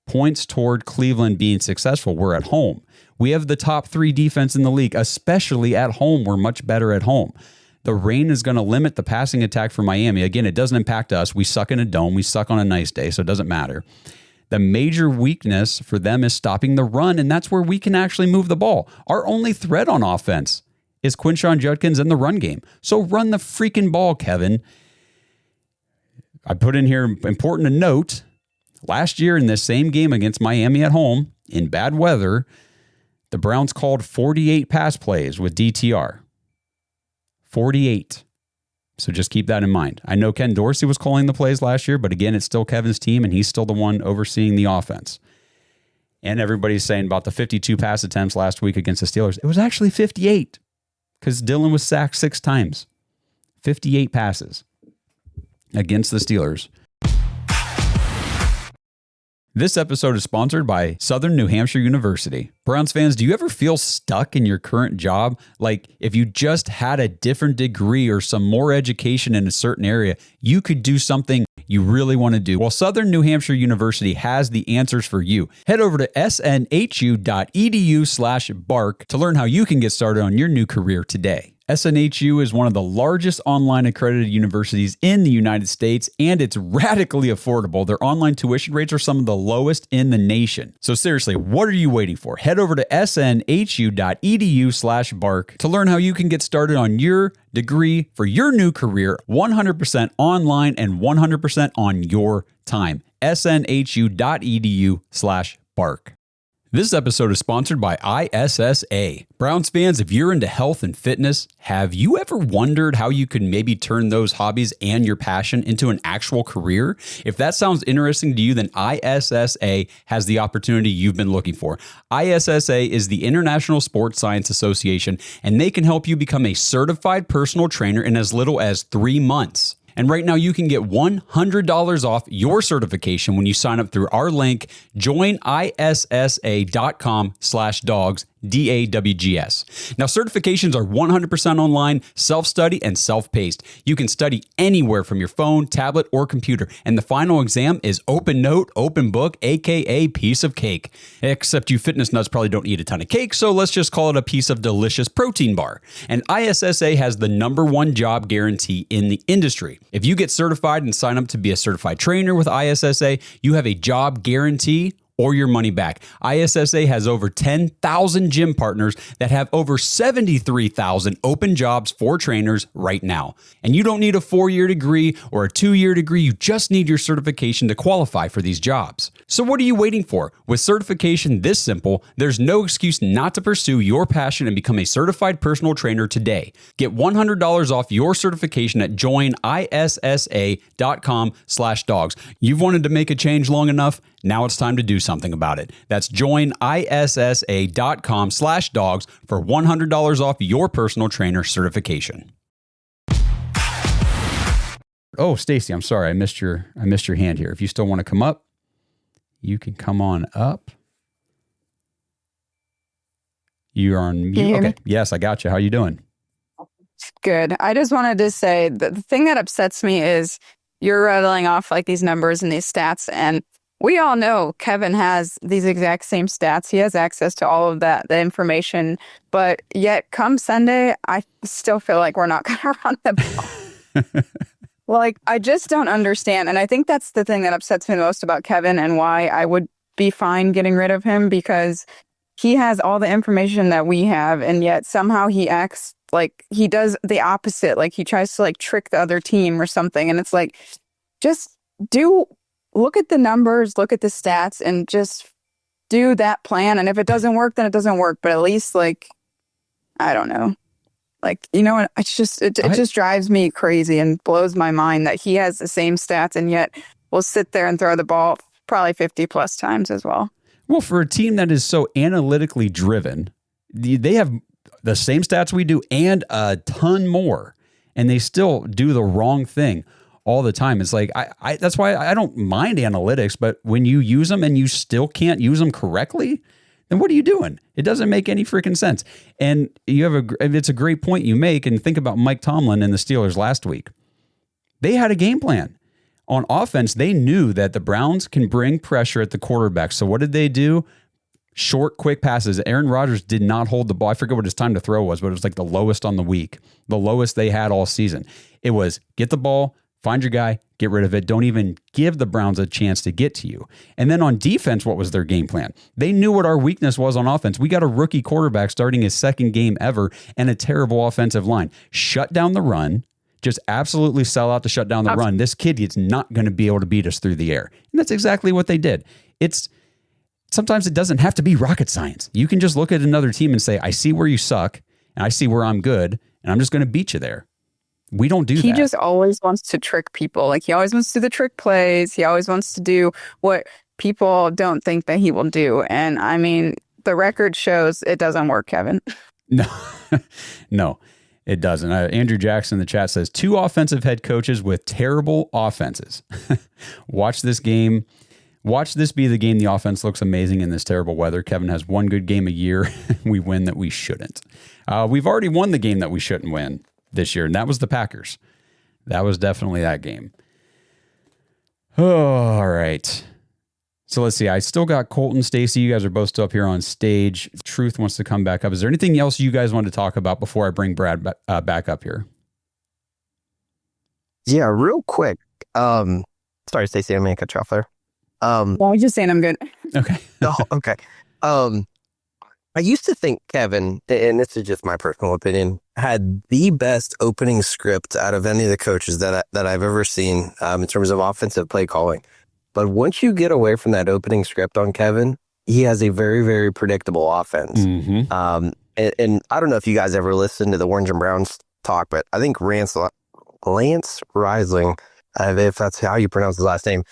points toward Cleveland being successful. We're at home. We have the top 3 defense in the league, especially at home. We're much better at home. The rain is going to limit the passing attack for Miami. Again, it doesn't impact us. We suck in a dome. We suck on a nice day, so it doesn't matter. The major weakness for them is stopping the run, and that's where we can actually move the ball. Our only threat on offense is Quinshon Judkins in the run game. So run the freaking ball, Kevin. I put in here, important to note, last year in this same game against Miami at home, in bad weather, the Browns called 48 pass plays with DTR. 48. So just keep that in mind. I know Ken Dorsey was calling the plays last year, but again, it's still Kevin's team, and he's still the one overseeing the offense. And everybody's saying about the 52 pass attempts last week against the Steelers. It was actually 58 because Dillon was sacked 6 times. 58 passes against the Steelers. This episode is sponsored by Southern New Hampshire University. Browns fans, do you ever feel stuck in your current job? Like if you just had a different degree or some more education in a certain area, you could do something you really want to do. Well, Southern New Hampshire University has the answers for you. Head over to snhu.edu/bark to learn how you can get started on your new career today. SNHU is one of the largest online accredited universities in the United States, and it's radically affordable. Their online tuition rates are some of the lowest in the nation. So seriously, what are you waiting for? Head over to snhu.edu/bark to learn how you can get started on your degree for your new career, 100% online and 100% on your time. snhu.edu/bark. This episode is sponsored by ISSA. Browns fans, if you're into health and fitness, have you ever wondered how you could maybe turn those hobbies and your passion into an actual career? If that sounds interesting to you, then ISSA has the opportunity you've been looking for. ISSA is the International Sports Science Association, and they can help you become a certified personal trainer in as little as 3 months. And right now you can get $100 off your certification when you sign up through our link, joinissa.com/Dawgs, DAWGS. Now, certifications are 100% online, self-study, and self-paced. You can study anywhere from your phone, tablet, or computer. And the final exam is open note, open book, aka piece of cake. Except you fitness nuts probably don't eat a ton of cake, so let's just call it a piece of delicious protein bar. And ISSA has the #1 job guarantee in the industry. If you get certified and sign up to be a certified trainer with ISSA, you have a job guarantee or your money back. ISSA has over 10,000 gym partners that have over 73,000 open jobs for trainers right now. And you don't need a 4-year degree or a 2-year degree. You just need your certification to qualify for these jobs. So what are you waiting for? With certification this simple, there's no excuse not to pursue your passion and become a certified personal trainer today. Get $100 off your certification at joinissa.com/dogs. You've wanted to make a change long enough. Now it's time to do something about it. That's joinissa.com/dogs for $100 off your personal trainer certification. Oh, Stacy, I'm sorry. I missed your hand here. If you still want to come up, you can come on up. You are on mute. Okay. Yes, I got you. How you doing? Good. I just wanted to say that the thing that upsets me is you're rattling off like these numbers and these stats, and we all know Kevin has these exact same stats. He has access to all of the information, but yet come Sunday, I still feel like we're not going to run the ball. Like, I just don't understand. And I think that's the thing that upsets me the most about Kevin and why I would be fine getting rid of him, because he has all the information that we have, and yet somehow he acts like he does the opposite. Like, he tries to like trick the other team or something. And it's like, just look at the numbers, look at the stats, and just do that plan. And if it doesn't work, then it doesn't work. But at least, like, I don't know. Like, you know, it's just, it just drives me crazy and blows my mind that he has the same stats and yet will sit there and throw the ball probably 50 plus times as well. Well, for a team that is so analytically driven, they have the same stats we do and a ton more, and they still do the wrong thing all the time. It's like, I that's why I don't mind analytics, but when you use them and you still can't use them correctly, then what are you doing? It doesn't make any freaking sense. And it's a great point you make. And think about Mike Tomlin and the Steelers last week. They had a game plan. On offense, they knew that the Browns can bring pressure at the quarterback. So what did they do? Short, quick passes. Aaron Rodgers did not hold the ball. I forget what his time to throw was, but it was like the lowest on the week, the lowest they had all season. It was get the ball, find your guy, get rid of it. Don't even give the Browns a chance to get to you. And then on defense, what was their game plan? They knew what our weakness was on offense. We got a rookie quarterback starting his second game ever and a terrible offensive line. Shut down the run. Just absolutely sell out to shut down the run. This kid is not going to be able to beat us through the air. And that's exactly what they did. Sometimes it doesn't have to be rocket science. You can just look at another team and say, I see where you suck and I see where I'm good, and I'm just going to beat you there. We don't do that. He just always wants to trick people. Like, he always wants to do the trick plays. He always wants to do what people don't think that he will do. And I mean, the record shows it doesn't work, Kevin. No, it doesn't. Andrew Jackson in the chat says 2 offensive head coaches with terrible offenses. Watch this game. Watch this be the game the offense looks amazing in this terrible weather. Kevin has one good game a year. We win that we shouldn't. We've already won the game that we shouldn't win this year, and that was the Packers. That was definitely that game. Oh, all right. So let's see. I still got Colton, Stacy. You guys are both still up here on stage. Truth wants to come back up. Is there anything else you guys want to talk about before I bring Brad back up here? Yeah, real quick. Sorry, Stacy, I'm going to cut you off there. Well, I'm just saying I'm good. Okay. Okay. I used to think Kevin, and this is just my personal opinion, had the best opening script out of any of the coaches that I've ever seen in terms of offensive play calling. But once you get away from that opening script on Kevin, he has a very, very predictable offense. Mm-hmm. And I don't know if you guys ever listened to the Orange and Browns talk, but I think Lance Risling, if that's how you pronounce his last name,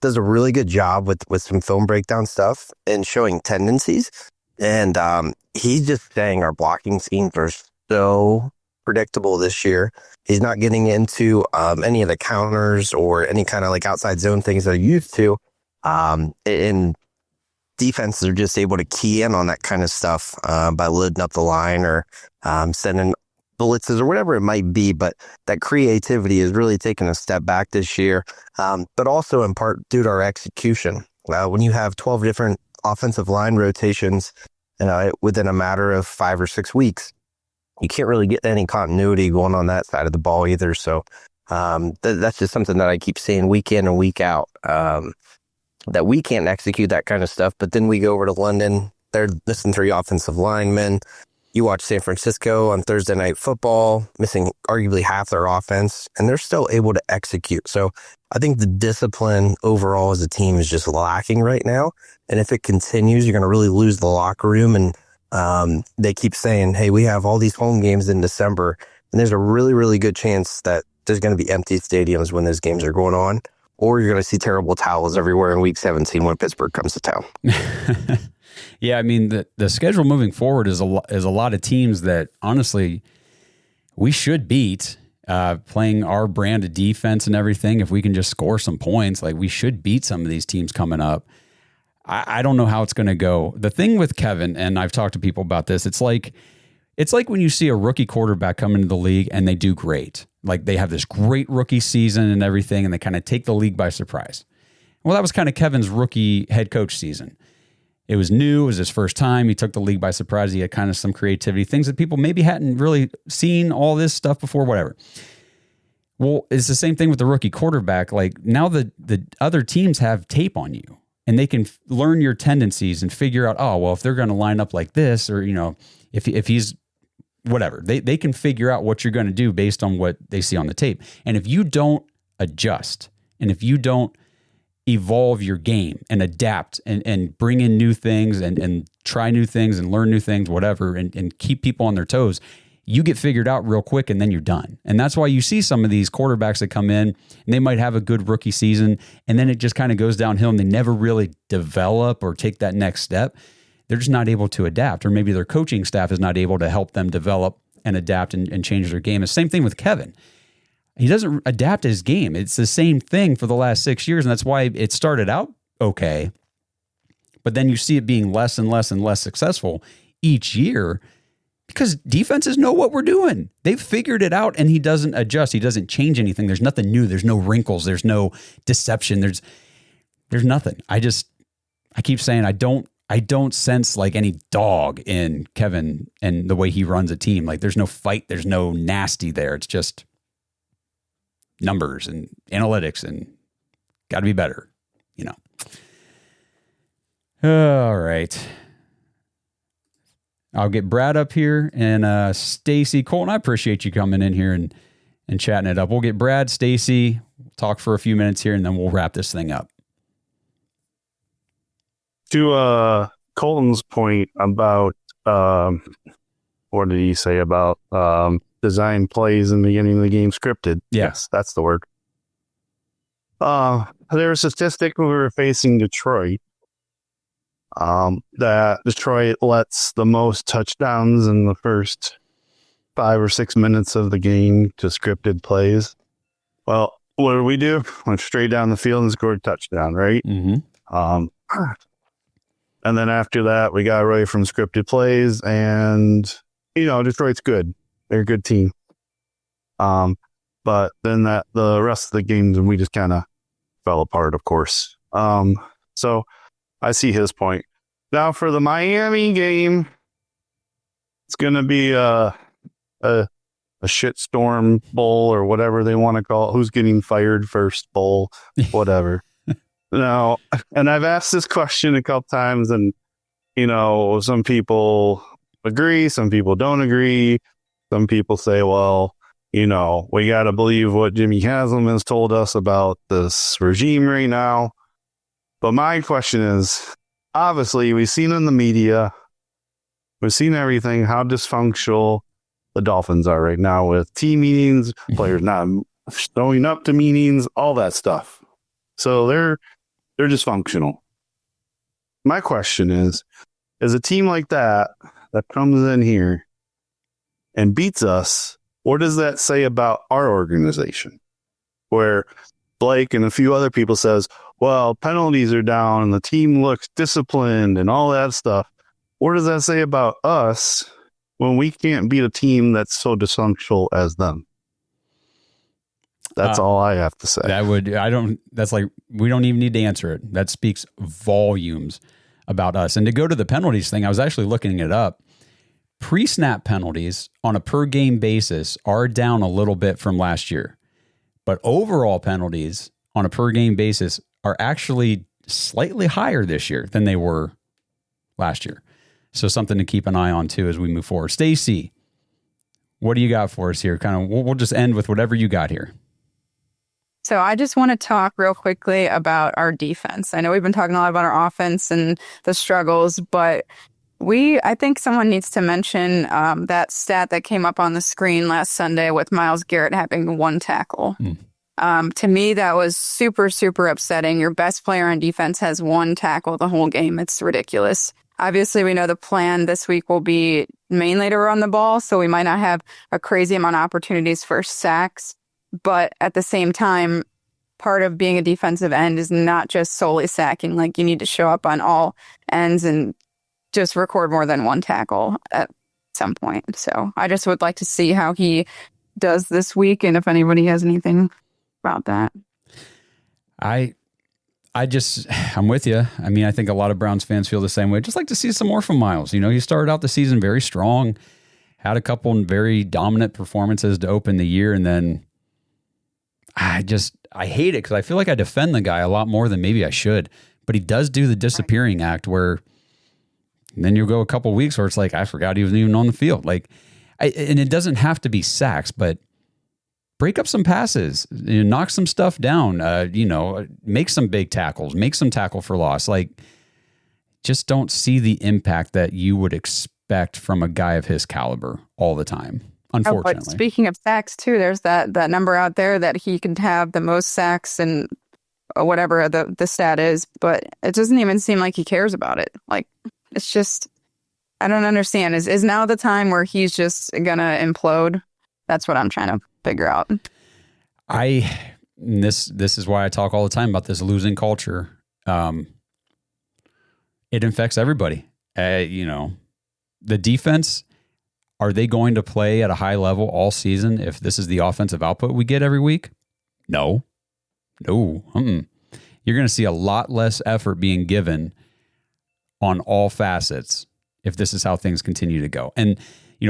does a really good job with some film breakdown stuff and showing tendencies. And he's just saying our blocking schemes are so predictable this year. He's not getting into any of the counters or any kind of like outside zone things that are used to. And defenses are just able to key in on that kind of stuff by loading up the line or sending blitzes or whatever it might be. But that creativity is really taking a step back this year, but also in part due to our execution. When you have 12 different offensive line rotations within a matter of 5 or 6 weeks, you can't really get any continuity going on that side of the ball either. So that's just something that I keep seeing week in and week out. that we can't execute that kind of stuff. But then we go over to London. They're missing 3 offensive linemen. You watch San Francisco on Thursday Night Football, missing arguably half their offense, and they're still able to execute. So I think the discipline overall as a team is just lacking right now. And if it continues, you're going to really lose the locker room. And they keep saying, hey, we have all these home games in December, and there's a really, really good chance that there's going to be empty stadiums when those games are going on, or you're going to see terrible towels everywhere in Week 17 when Pittsburgh comes to town. Yeah, I mean, the schedule moving forward is a lot of teams that, honestly, we should beat, playing our brand of defense and everything. If we can just score some points, like, we should beat some of these teams coming up. I don't know how it's going to go. The thing with Kevin, and I've talked to people about this, it's like when you see a rookie quarterback come into the league and they do great. Like, they have this great rookie season and everything, and they kind of take the league by surprise. Well, that was kind of Kevin's rookie head coach season. It was new. It was his first time. He took the league by surprise. He had kind of some creativity, things that people maybe hadn't really seen all this stuff before, whatever. Well, it's the same thing with the rookie quarterback. Like, now the other teams have tape on you, and they can learn your tendencies and figure out, oh, well, if they're going to line up like this, or, if he's whatever, they can figure out what you're going to do based on what they see on the tape. And if you don't adjust, and if you don't evolve your game and adapt and bring in new things and try new things and learn new things, whatever, and keep people on their toes, you get figured out real quick and then you're done. And that's why you see some of these quarterbacks that come in and they might have a good rookie season and then it just kind of goes downhill and they never really develop or take that next step. They're just not able to adapt, or maybe their coaching staff is not able to help them develop and adapt and change their game. It's the same thing with Kevin. He doesn't adapt his game. It's the same thing for the last 6 years, and that's why it started out okay, but then you see it being less and less and less successful each year because defenses know what we're doing. They've figured it out, and he doesn't adjust. He doesn't change anything. There's nothing new. There's no wrinkles. There's no deception. There's nothing. I keep saying I don't sense like any dog in Kevin and the way he runs a team. Like, there's no fight. There's no nasty there. It's just numbers and analytics and got to be better, All right. I'll get Brad up here and Stacy. Colton, I appreciate you coming in here and chatting it up. We'll get Brad, Stacy, talk for a few minutes here, and then we'll wrap this thing up. To Colton's point about, what did he say about design plays in the beginning of the game scripted? Yeah. Yes, that's the word. There's a statistic when we were facing Detroit, that Detroit lets the most touchdowns in the first 5 or 6 minutes of the game to scripted plays. Well, what do? Went straight down the field and scored a touchdown, right? Mm-hmm. And then after that, we got away from scripted plays, and Detroit's good. They're a good team. But then the rest of the games, we just kind of fell apart, of course. So I see his point. Now for the Miami game, it's going to be a shitstorm bowl or whatever they want to call it. Who's getting fired first bowl, whatever. Now, and I've asked this question a couple times, and some people agree, some people don't agree. Some people say, well, we got to believe what Jimmy Haslam has told us about this regime right now. But my question is, obviously, we've seen in the media, we've seen everything, how dysfunctional the Dolphins are right now with team meetings, players not showing up to meetings, all that stuff. So they're dysfunctional. My question is a team like that comes in here and beats us, what does that say about our organization? Where Blake and a few other people says, well, penalties are down and the team looks disciplined and all that stuff. What does that say about us when we can't beat a team that's so dysfunctional as them? That's all I have to say. We don't even need to answer it. That speaks volumes about us. And to go to the penalties thing, I was actually looking it up. Pre-snap penalties on a per game basis are down a little bit from last year, but overall penalties on a per game basis are actually slightly higher this year than they were last year. So something to keep an eye on too as we move forward. Stacy, what do you got for us here? Kind of, we'll just end with whatever you got here. So I just want to talk real quickly about our defense. I know we've been talking a lot about our offense and the struggles, but I think someone needs to mention that stat that came up on the screen last Sunday with Myles Garrett having 1 tackle. To me, that was super, super upsetting. Your best player on defense has 1 tackle the whole game. It's ridiculous. Obviously, we know the plan this week will be mainly to run the ball, so we might not have a crazy amount of opportunities for sacks. But at the same time, part of being a defensive end is not just solely sacking. Like, you need to show up on all ends and just record more than 1 tackle at some point. So I just would like to see how he does this week, and if anybody has anything about that. I'm with you. I mean, I think a lot of Browns fans feel the same way. Just like to see some more from Myles. You know, he started out the season very strong, had a couple very dominant performances to open the year, and then I hate it because I feel like I defend the guy a lot more than maybe I should. But he does do the disappearing act where then you'll go a couple weeks where it's like, I forgot he wasn't even on the field. And it doesn't have to be sacks, but break up some passes, knock some stuff down, make some big tackles, make some tackle for loss. Like, just don't see the impact that you would expect from a guy of his caliber all the time, unfortunately. But speaking of sacks too, there's that number out there that he can have the most sacks and whatever the stat is, but it doesn't even seem like he cares about it. Like, it's just, I don't understand. Is now the time where he's just gonna implode? That's what I'm trying to figure out. This is why I talk all the time about this losing culture. It infects everybody. The defense, are they going to play at a high level all season if this is the offensive output we get every week? No. You're going to see a lot less effort being given on all facets if this is how things continue to go. And,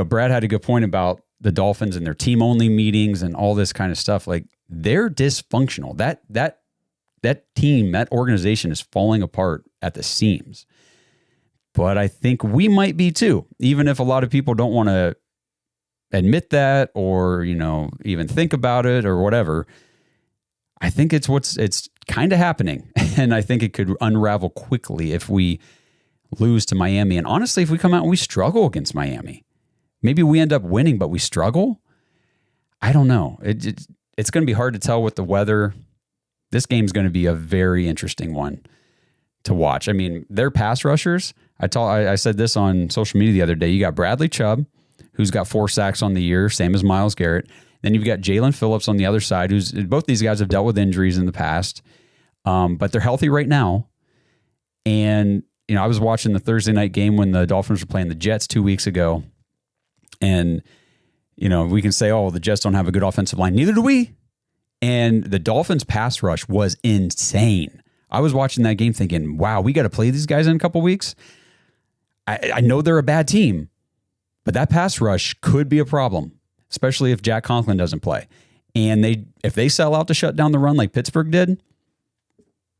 Brad had a good point about the Dolphins and their team-only meetings and all this kind of stuff. Like, they're dysfunctional. That team, that organization is falling apart at the seams. But I think we might be too, even if a lot of people don't want to admit that or, even think about it or whatever. I think it's kind of happening. And I think it could unravel quickly if we lose to Miami. And honestly, if we come out and we struggle against Miami, maybe we end up winning, but we struggle. I don't know. It's going to be hard to tell with the weather. This game's going to be a very interesting one to watch. I mean, their pass rushers, I said this on social media the other day. You got Bradley Chubb, who's got 4 sacks on the year, same as Myles Garrett. Then you've got Jalen Phillips on the other side, both these guys have dealt with injuries in the past, but they're healthy right now. And, I was watching the Thursday night game when the Dolphins were playing the Jets 2 weeks ago. And, we can say, oh, the Jets don't have a good offensive line. Neither do we. And the Dolphins pass rush was insane. I was watching that game thinking, wow, we got to play these guys in a couple weeks. I know they're a bad team, but that pass rush could be a problem, especially if Jack Conklin doesn't play. And if they sell out to shut down the run like Pittsburgh did,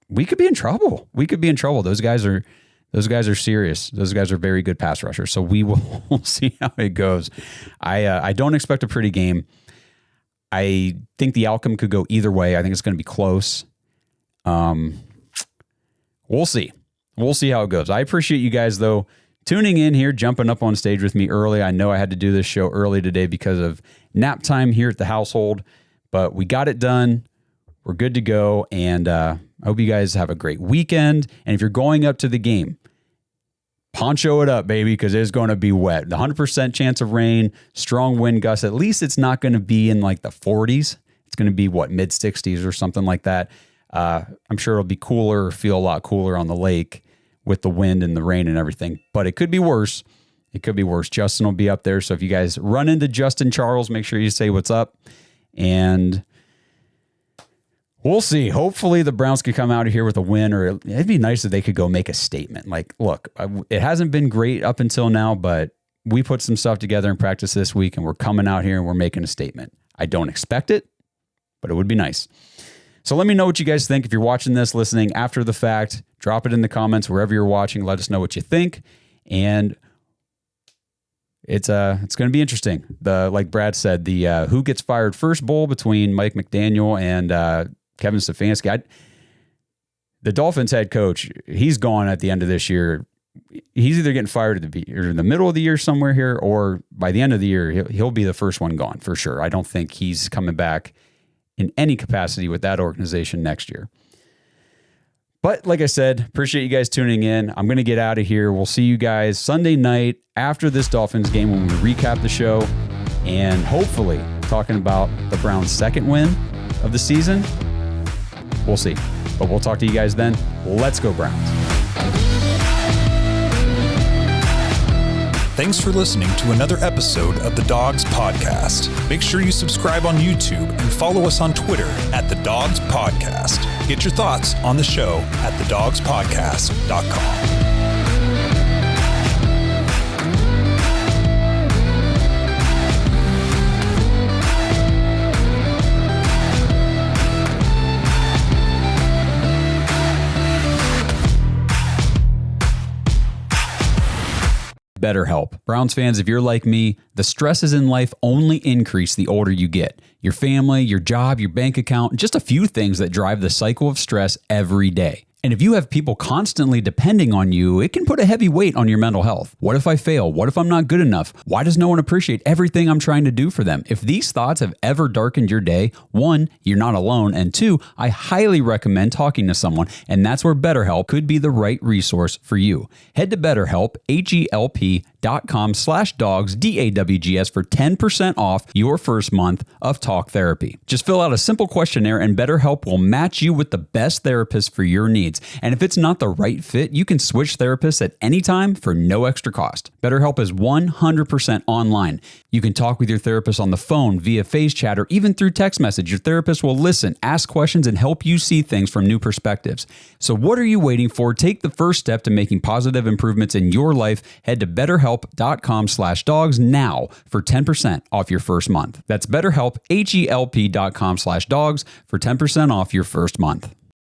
we could be in trouble. Those guys are serious. Those guys are very good pass rushers. So we'll see how it goes. I don't expect a pretty game. I think the outcome could go either way. I think it's going to be close. We'll see. We'll see how it goes. I appreciate you guys, though, tuning in here, jumping up on stage with me early. I know I had to do this show early today because of nap time here at the household, but we got it done. We're good to go, and I hope you guys have a great weekend. And if you're going up to the game, poncho it up, baby, because it's going to be wet. The 100% chance of rain, strong wind gusts. At least it's not going to be in like the 40s. It's going to be, mid 60s or something like that. I'm sure it'll be cooler or feel a lot cooler on the lake with the wind and the rain and everything. But it could be worse. Justin will be up there. So if you guys run into Justin Charles, make sure you say what's up. And we'll see. Hopefully the Browns could come out of here with a win, or it'd be nice if they could go make a statement. Like, look, it hasn't been great up until now, but we put some stuff together in practice this week, and we're coming out here and we're making a statement. I don't expect it, but it would be nice. So let me know what you guys think. If you're watching this, listening after the fact, drop it in the comments wherever you're watching. Let us know what you think. And it's going to be interesting. Like Brad said, the who gets fired first bowl between Mike McDaniel and Kevin Stefanski. The Dolphins head coach, he's gone at the end of this year. He's either getting fired in the middle of the year somewhere here, or by the end of the year, he'll be the first one gone for sure. I don't think he's coming back in any capacity with that organization next year. But like I said, appreciate you guys tuning in. I'm going to get out of here. We'll see you guys Sunday night after this Dolphins game when we recap the show and hopefully talking about the Browns' second win of the season. We'll see. But we'll talk to you guys then. Let's go Browns. Thanks for listening to another episode of the Dawgs Podcast. Make sure you subscribe on YouTube and follow us on Twitter at the Dawgs Podcast. Get your thoughts on the show at thedawgspodcast.com. BetterHelp. Browns fans, if you're like me, the stresses in life only increase the older you get. Your family, your job, your bank account, just a few things that drive the cycle of stress every day. And if you have people constantly depending on you, it can put a heavy weight on your mental health. What if I fail? What if I'm not good enough? Why does no one appreciate everything I'm trying to do for them? If these thoughts have ever darkened your day, 1, you're not alone, and 2, I highly recommend talking to someone, and that's where BetterHelp could be the right resource for you. Head to BetterHelp, HELP.com/Dawgs, DAWGS for 10% off your first month of talk therapy. Just fill out a simple questionnaire and BetterHelp will match you with the best therapist for your needs. And if it's not the right fit, you can switch therapists at any time for no extra cost. BetterHelp is 100% online. You can talk with your therapist on the phone, via face chat, or even through text message. Your therapist will listen, ask questions, and help you see things from new perspectives. So what are you waiting for? Take the first step to making positive improvements in your life. Head to BetterHelp.com/Dawgs now for 10% off your first month. That's BetterHelp, HELP.com/Dawgs for 10% off your first month.